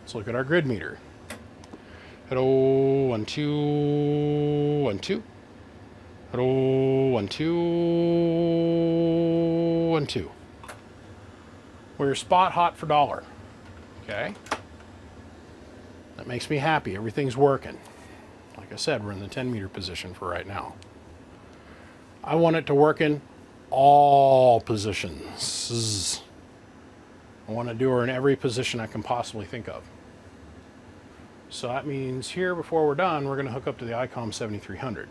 Let's look at our grid meter. 1, 2, 1, 2. 1, 2, 1, 2. We're spot hot for dollar. Okay. That makes me happy. Everything's working. Like I said, we're in the 10 meter position for right now. I want it to work in all positions. I want to do her in every position I can possibly think of. So that means here, before we're done, we're going to hook up to the ICOM 7300.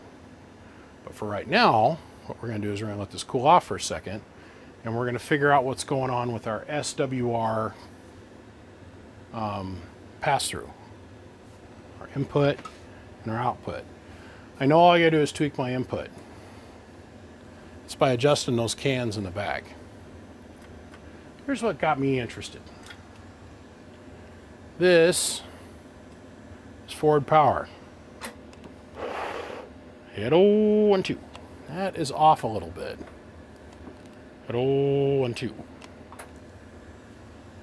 But for right now, what we're going to do is we're going to let this cool off for a second, and we're going to figure out what's going on with our SWR pass-through, our input and our output. I know all I got to do is tweak my input. It's by adjusting those cans in the back. Here's what got me interested. This is forward power. 1, 2. That is off a little bit. 1, 2.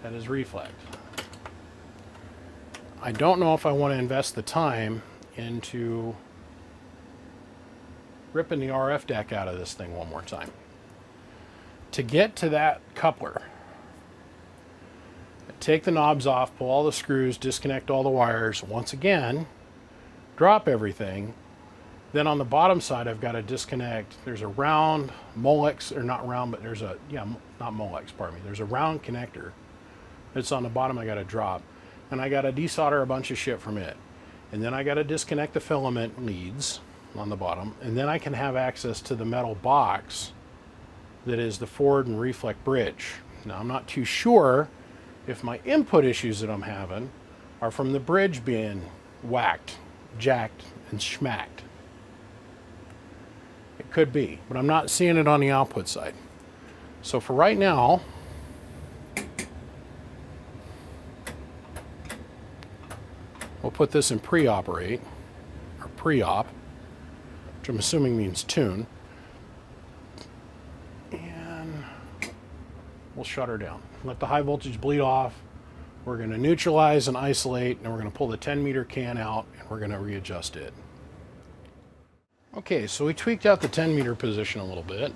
That is reflect. I don't know if I want to invest the time into ripping the RF deck out of this thing one more time. To get to that coupler, take the knobs off, pull all the screws, disconnect all the wires, once again, drop everything. Then on the bottom side, I've got to disconnect. There's a round Molex, or not round, but there's a, not Molex, pardon me. There's a round connector that's on the bottom I got to drop. And I got to desolder a bunch of shit from it. And then I got to disconnect the filament leads on the bottom. And then I can have access to the metal box that is the forward and reflect bridge. Now, I'm not too sure if my input issues that I'm having are from the bridge being whacked, jacked, and schmacked. It could be, but I'm not seeing it on the output side. So for right now, we'll put this in pre-operate, or pre-op, which I'm assuming means tune. And we'll shut her down. Let the high voltage bleed off. We're going to neutralize and isolate, and we're going to pull the 10-meter can out, and we're going to readjust it. Okay, so we tweaked out the 10-meter position a little bit.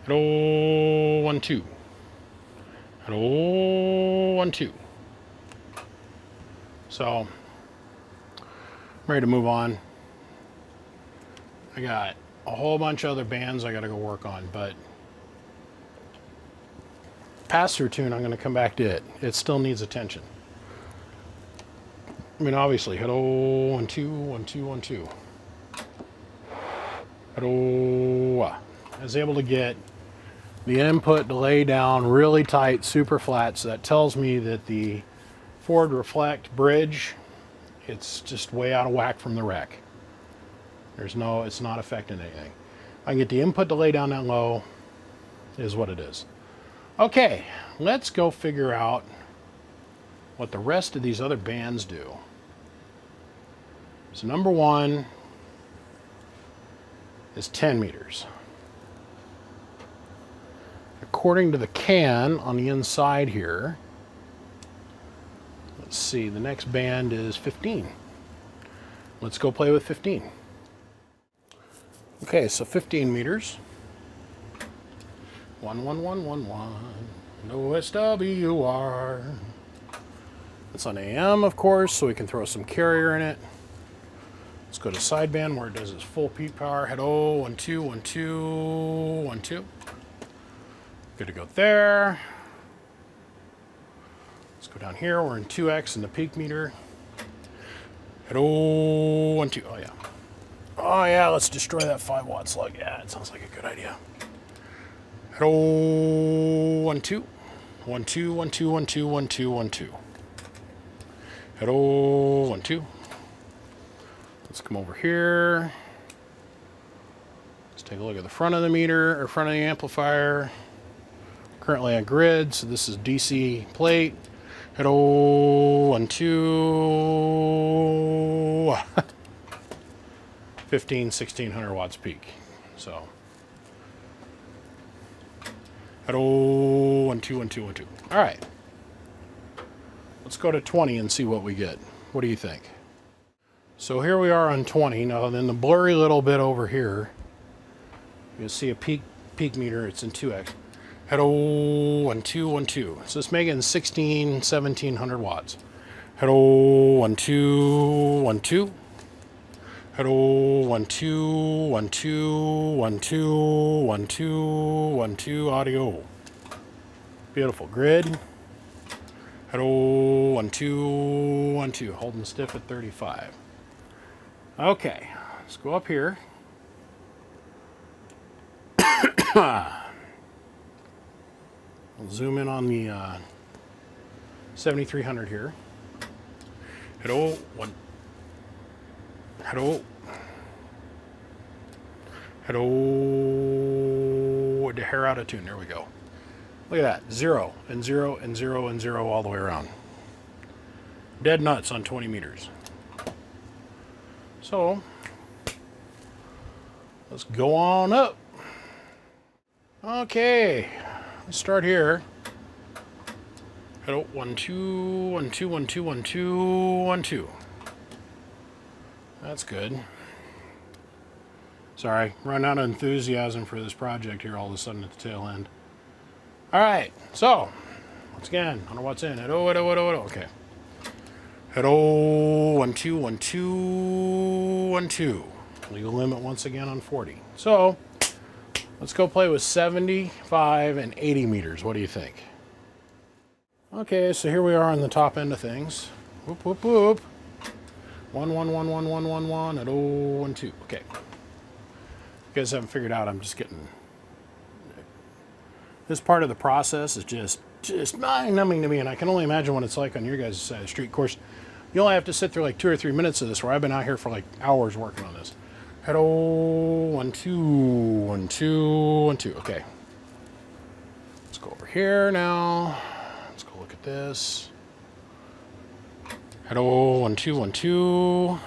Hello, 1, 2. Hello, 1, 2. So, I'm ready to move on. I got a whole bunch of other bands I got to go work on, but pass-through tune, I'm going to come back to it. It still needs attention. I mean, obviously, hello, 1, 2, 1, 2, 1, 2. Hello. I was able to get the input delay down really tight, super flat, so that tells me that the forward reflect bridge, it's just way out of whack from the rec. It's not affecting anything. I can get the input delay down that low, is what it is. Okay, let's go figure out what the rest of these other bands do. So number 1 is 10 meters. According to the can on the inside here, let's see, the next band is 15. Let's go play with 15. Okay, so 15 meters. 1, 1, 1, 1, 1. No SWR. It's on AM, of course, so we can throw some carrier in it. Let's go to sideband where it does its full peak power. Hello, 1, 2, 1, 2, 1, 2. Good to go there. Let's go down here. We're in 2x in the peak meter. Hello, 1, 2. Oh, yeah. Oh, yeah, let's destroy that 5-watt slug. Yeah, it sounds like a good idea. Hello, 1, 2. 1, 2, 1, 2, 1, 2, 1, 2, 1, 2. Hello, 1, 2. Let's come over here. Let's take a look at the front of the meter, or front of the amplifier. Currently on grid, so this is DC plate. Hello, 1, 2. 1600 watts peak. So, hello, 1, 2, 1, 2, 1, 2. All right. Let's go to 20 and see what we get. What do you think? So here we are on 20. Now, then the blurry little bit over here, you'll see a peak meter. It's in 2x. Hello, 1, 2, 1, 2. So it's making 1700 watts. Hello, 1, 2, 1, 2. Hello, 1, 2, 1, 2, 1, 2, 1, 2, 1, 2, audio. Beautiful grid. Hello, 1, 2, 1, 2. Holding stiff at 35. Okay, let's go up here. We'll zoom in on the 7300 here. Hello, 1. Hello. Hello. The hair out of tune. There we go. Look at that. 0 and 0 and 0 and 0 all the way around. Dead nuts on 20 meters. So, let's go on up. Okay. Let's start here. Hello. 1, 2, 1, 2, 1, 2, 1, 2, 1, 2. That's good. Sorry, run out of enthusiasm for this project here all of a sudden at the tail end. All right, so once again, I don't know what's in. Hello. Okay. Hello, 1, 2, 1, 2, 1, 2. Legal limit once again on 40. So let's go play with 75 and 80 meters. What do you think? Okay, so here we are on the top end of things. Whoop, whoop, whoop. 1, 1, 1, 1, 1, 1, 1, and 1, 2. Okay. You guys haven't figured out, I'm just getting... This part of the process is just mind-numbing to me, and I can only imagine what it's like on your guys' side of the street. Of course, you only have to sit through like 2 or 3 minutes of this, where I've been out here for like hours working on this. Hello, 1, 2, 1, 2, 1, 2. Okay. Let's go over here now. Let's go look at this. Hello, 1, 2, 1, 2.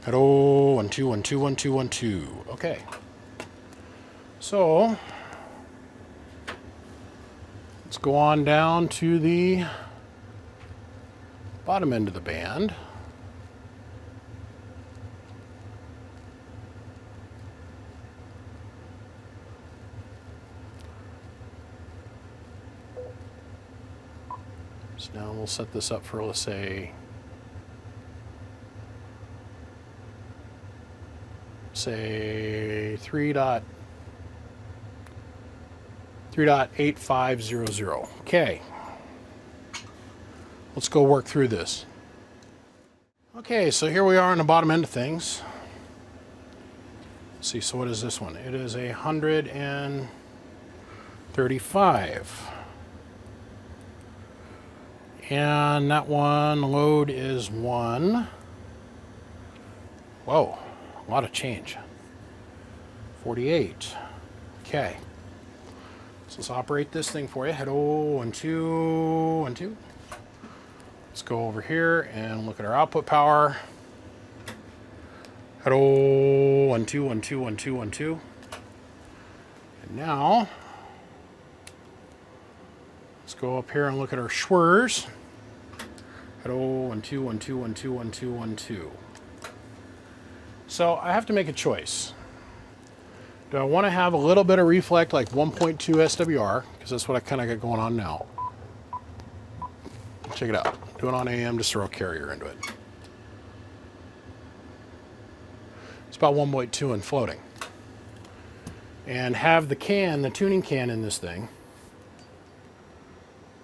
Hello, 1, 2, 1, 2, 1, 2, 1, 2. Okay. So, let's Let's go on down to the bottom end of the band. So now we'll set this up for, let's say 3.8500. Okay. Let's go work through this. Okay, so here we are on the bottom end of things. Let's see, so what is this one? It is 135. And that one, load is 1. Whoa, a lot of change. 48. Okay. So let's operate this thing for you. Head 1, 2, 1, 2. Let's go over here and look at our output power. Head 1, 2, 1, 2, 1, 2, 1, 2. And now, let's go up here and look at our schwers. Head 1, 2, 1, 2, 1, 2, 1, 2, 1, 2. So I have to make a choice. Do I want to have a little bit of reflect like 1.2 SWR, because that's what I kind of got going on now. Check it out. Do it on AM, just throw a carrier into it. It's about 1.2 and floating. And have the can, the tuning can in this thing.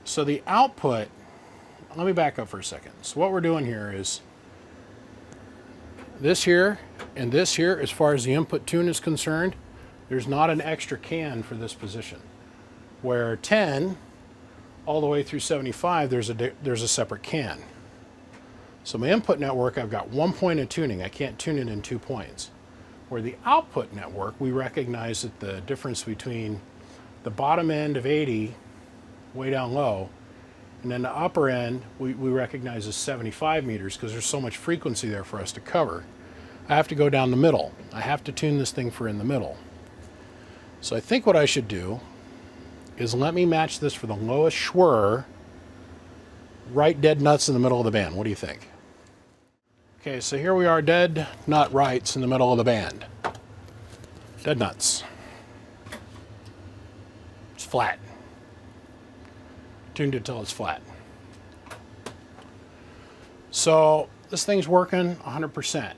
So the output, let me back up for a second. So what we're doing here is this here and this here, as far as the input tune is concerned, there's not an extra can for this position. Where 10 all the way through 75, there's a separate can. So my input network, I've got 1 point of tuning. I can't tune it in 2 points. Where the output network, we recognize that the difference between the bottom end of 80 way down low, and then the upper end we recognize as 75 meters, because there's so much frequency there for us to cover. I have to go down the middle. I have to tune this thing for in the middle. So I think what I should do is let me match this for the lowest schwur right dead nuts in the middle of the band. What do you think? Okay, so here we are, dead nut rights in the middle of the band. Dead nuts. It's flat. Tuned it till it's flat. So this thing's working 100%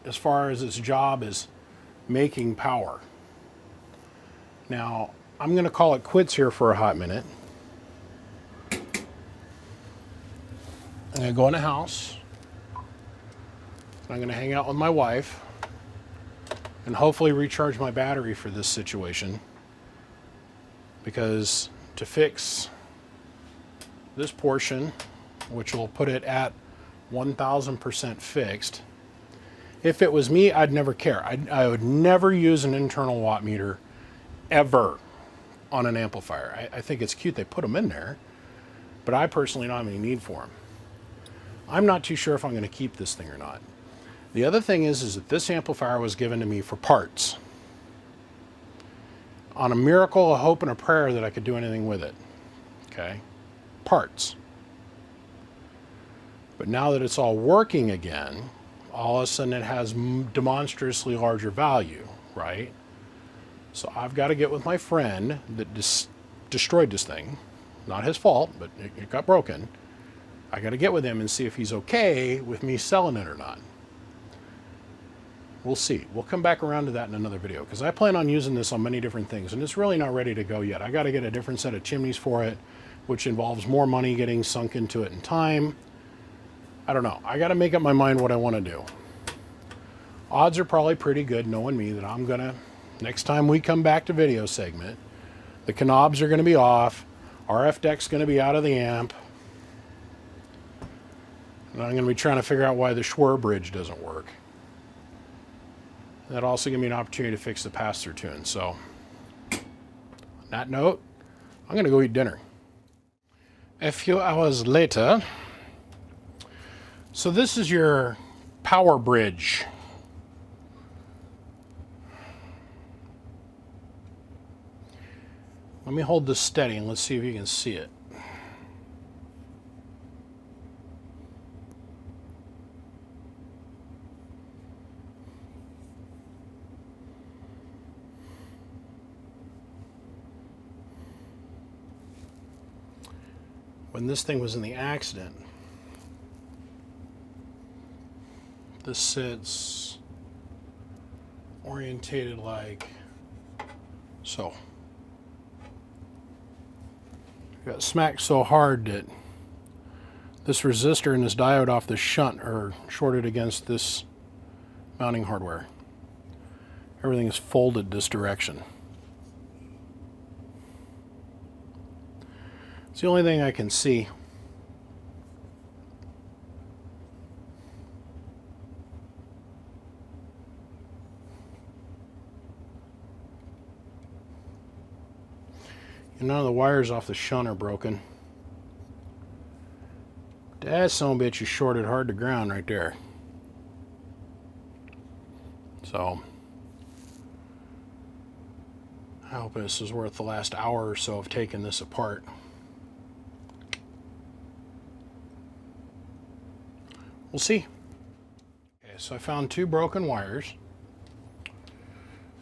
as far as its job is making power. Now, I'm going to call it quits here for a hot minute. I'm going to go in the house. I'm going to hang out with my wife and hopefully recharge my battery for this situation, because to fix this portion, which will put it at 1000% fixed, if it was me, I'd never care. I would never use an internal watt meter ever on an amplifier. I think it's cute they put them in there, but I personally don't have any need for them. I'm not too sure if I'm going to keep this thing or not. The other thing is that this amplifier was given to me for parts. On a miracle, a hope, and a prayer that I could do anything with it. Okay? Parts. But now that it's all working again, all of a sudden it has demonstrably larger value, right? So I've got to get with my friend that destroyed this thing. Not his fault, but it got broken. I got to get with him and see if he's okay with me selling it or not. We'll see. We'll come back around to that in another video, because I plan on using this on many different things, and it's really not ready to go yet. I got to get a different set of chimneys for it, which involves more money getting sunk into it in time. I don't know. I got to make up my mind what I want to do. Odds are probably pretty good, knowing me, that I'm going to, next time we come back to video segment, the knobs are going to be off, RF deck's going to be out of the amp, and I'm going to be trying to figure out why the schwur bridge doesn't work. That'll also give me an opportunity to fix the pass-through tune. So, on that note, I'm going to go eat dinner. A few hours later, so this is your power bridge. Let me hold this steady and let's see if you can see it. When this thing was in the accident, this sits orientated like so. Got smacked so hard that this resistor and this diode off the shunt are shorted against this mounting hardware. Everything is folded this direction. It's the only thing I can see. And none of the wires off the shunt are broken. That son of a bitch is shorted hard to ground right there. So I hope this is worth the last hour or so of taking this apart. We'll see. Okay, so I found 2 broken wires,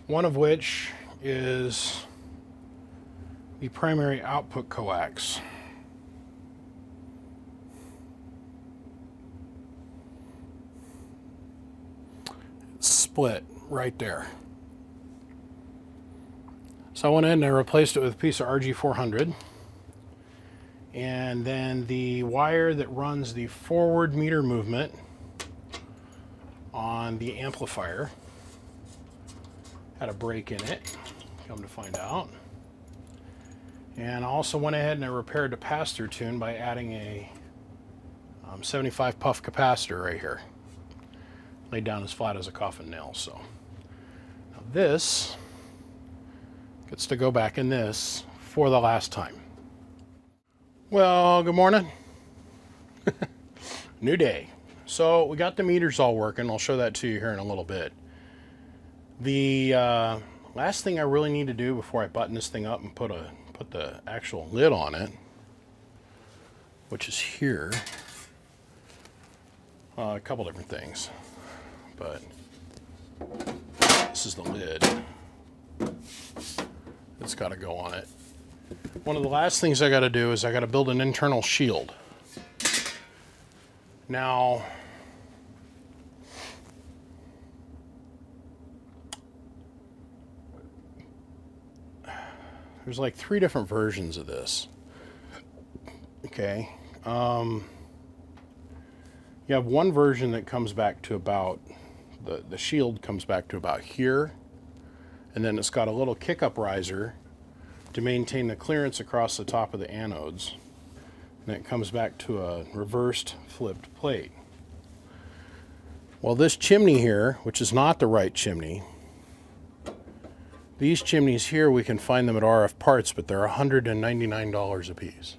one of which is the primary output coax. It's split right there. So I went in and I replaced it with a piece of RG400. And then the wire that runs the forward meter movement on the amplifier had a break in it, come to find out. And I also went ahead and I repaired the pass-through tune by adding a 75 puff capacitor right here. Laid down as flat as a coffin nail. So now this gets to go back in this for the last time. Well, good morning. New day. So we got the meters all working. I'll show that to you here in a little bit. The last thing I really need to do before I button this thing up and put the actual lid on it, which is here, a couple different things, but this is the lid. It's got to go on it. One of the last things I got to do is I got to build an internal shield. Now, there's like 3 different versions of this. Okay. You have one version that comes back to about, the shield comes back to about here, and then it's got a little kick-up riser to maintain the clearance across the top of the anodes. And it comes back to a reversed flipped plate. Well, this chimney here, which is not the right chimney, these chimneys here, we can find them at RF Parts, but they're $199 a piece.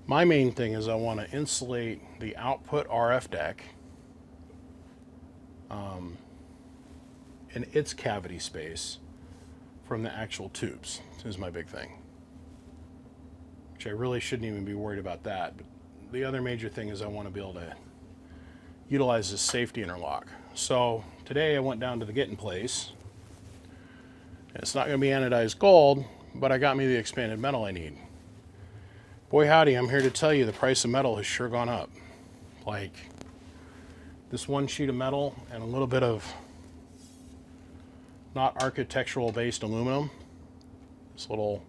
My main thing is I want to insulate the output RF deck and its cavity space from the actual tubes. This is my big thing. Which I really shouldn't even be worried about that. But the other major thing is I want to be able to utilize this safety interlock. So today I went down to the Getting Place. It's not going to be anodized gold, but I got me the expanded metal I need. Boy howdy, I'm here to tell you the price of metal has sure gone up. Like this one sheet of metal and a little bit of not architectural based aluminum, this little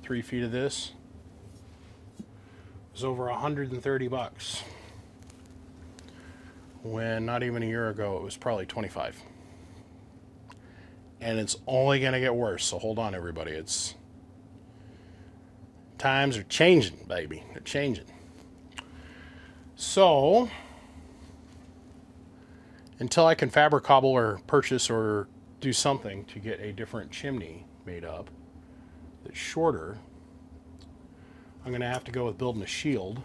3 feet of this, was over 130 bucks. When not even a year ago it was probably 25. And it's only going to get worse, so hold on everybody. It's times are changing, baby. They're changing. So until I can fabricable or purchase or do something to get a different chimney made up that's shorter, I'm going to have to go with building a shield.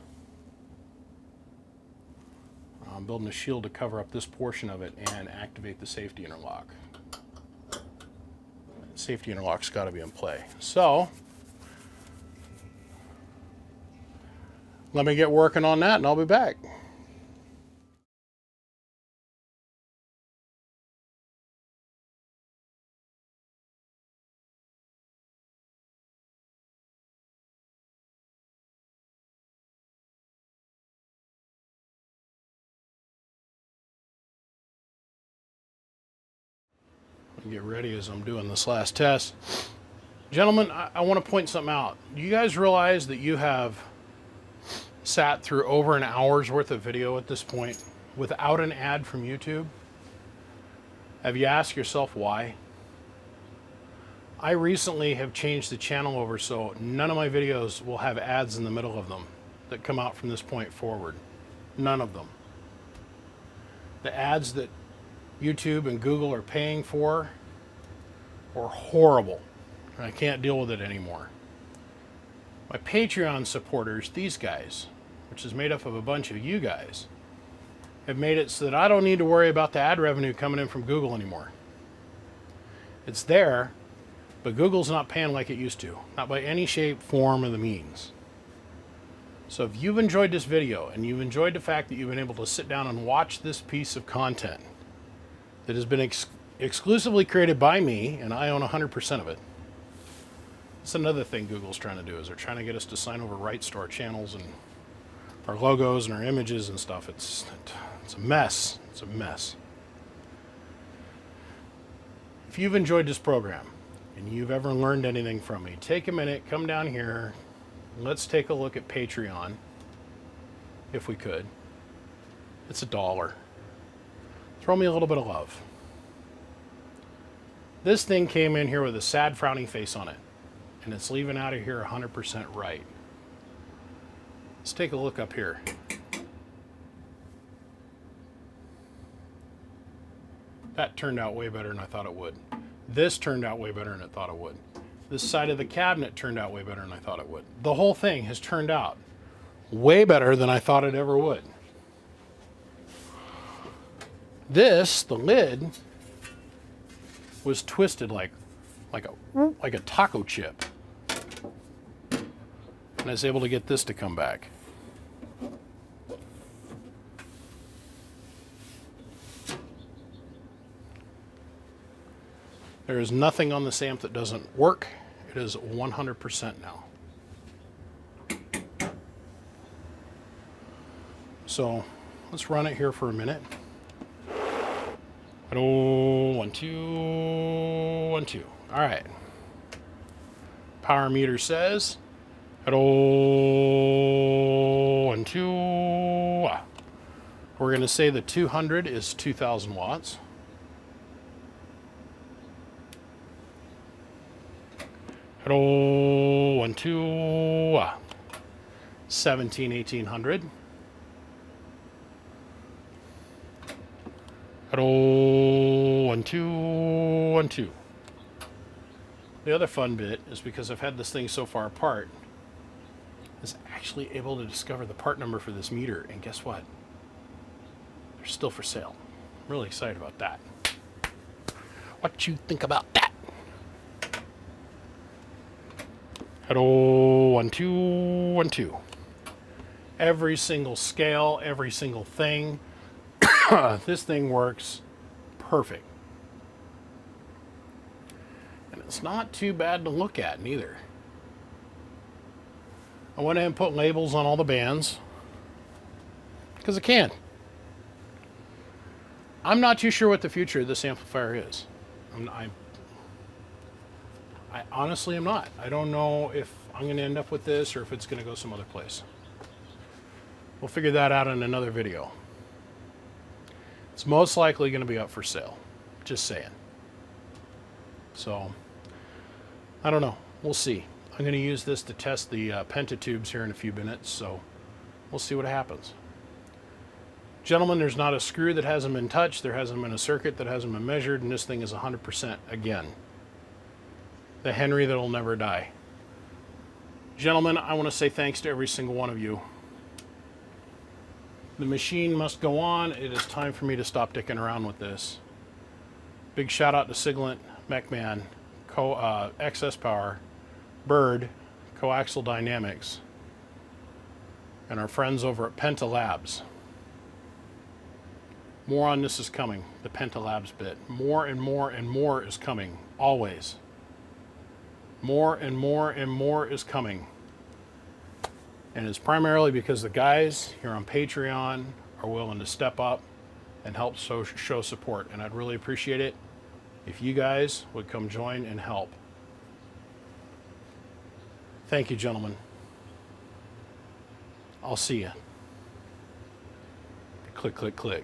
I'm building a shield to cover up this portion of it and activate the safety interlock. Safety interlock's got to be in play. So let me get working on that and I'll be back. Get ready as I'm doing this last test. Gentlemen, I want to point something out. Do you guys realize that you have sat through over an hour's worth of video at this point without an ad from YouTube? Have you asked yourself why? I recently have changed the channel over so none of my videos will have ads in the middle of them that come out from this point forward. None of them. The ads that YouTube and Google are paying for are horrible. I can't deal with it anymore. My Patreon supporters, these guys, which is made up of a bunch of you guys, have made it so that I don't need to worry about the ad revenue coming in from Google anymore. It's there, but Google's not paying like it used to. Not by any shape, form, or the means. So if you've enjoyed this video and you've enjoyed the fact that you've been able to sit down and watch this piece of content that has been exclusively created by me, and I own 100% of it. That's another thing Google's trying to do, is they're trying to get us to sign over rights to our channels and our logos and our images and stuff. It's a mess. It's a mess. If you've enjoyed this program and you've ever learned anything from me, take a minute, come down here, let's take a look at Patreon, if we could. It's $1. Throw me a little bit of love. This thing came in here with a sad, frowning face on it, and it's leaving out of here 100% right. Let's take a look up here. That turned out way better than I thought it would. This turned out way better than I thought it would. This side of the cabinet turned out way better than I thought it would. The whole thing has turned out way better than I thought it ever would. This, the lid, was twisted like a taco chip. And I was able to get this to come back. There is nothing on this amp that doesn't work. It is 100% now. So let's run it here for a minute. Hello, 1, 2, 1, 2. All right. Power meter says, hello, 1, 2. We're going to say the 200 is 2,000 watts. Hello, 1, 2. 17, 1800. Hello, 1, 2, 1, 2. The other fun bit is, because I've had this thing so far apart, is actually able to discover the part number for this meter, and guess what? They're still for sale. I'm really excited about that. What you think about that? Hello, 1, 2, 1, 2. Every single scale, every single thing. This thing works perfect. And it's not too bad to look at neither. I went ahead and put labels on all the bands because I can. I'm not too sure what the future of this amplifier is. I honestly am not. I don't know if I'm going to end up with this or if it's going to go some other place. We'll figure that out in another video. It's most likely going to be up for sale. Just saying. So, I don't know. We'll see. I'm going to use this to test the pentatubes here in a few minutes, so we'll see what happens. Gentlemen, there's not a screw that hasn't been touched. There hasn't been a circuit that hasn't been measured, and this thing is 100% again. The Henry that'll never die. Gentlemen, I want to say thanks to every single one of you. The machine must go on. It is time for me to stop dicking around with this. Big shout out to Siglant, McMahon, excess power, Bird, coaxial dynamics, and our friends over at Penta Labs. More on this is coming, the Penta Labs bit. More and more and more is coming, always. More and more and more is coming. And it's primarily because the guys here on Patreon are willing to step up and help show support. And I'd really appreciate it if you guys would come join and help. Thank you, gentlemen. I'll see you. Click, click, click.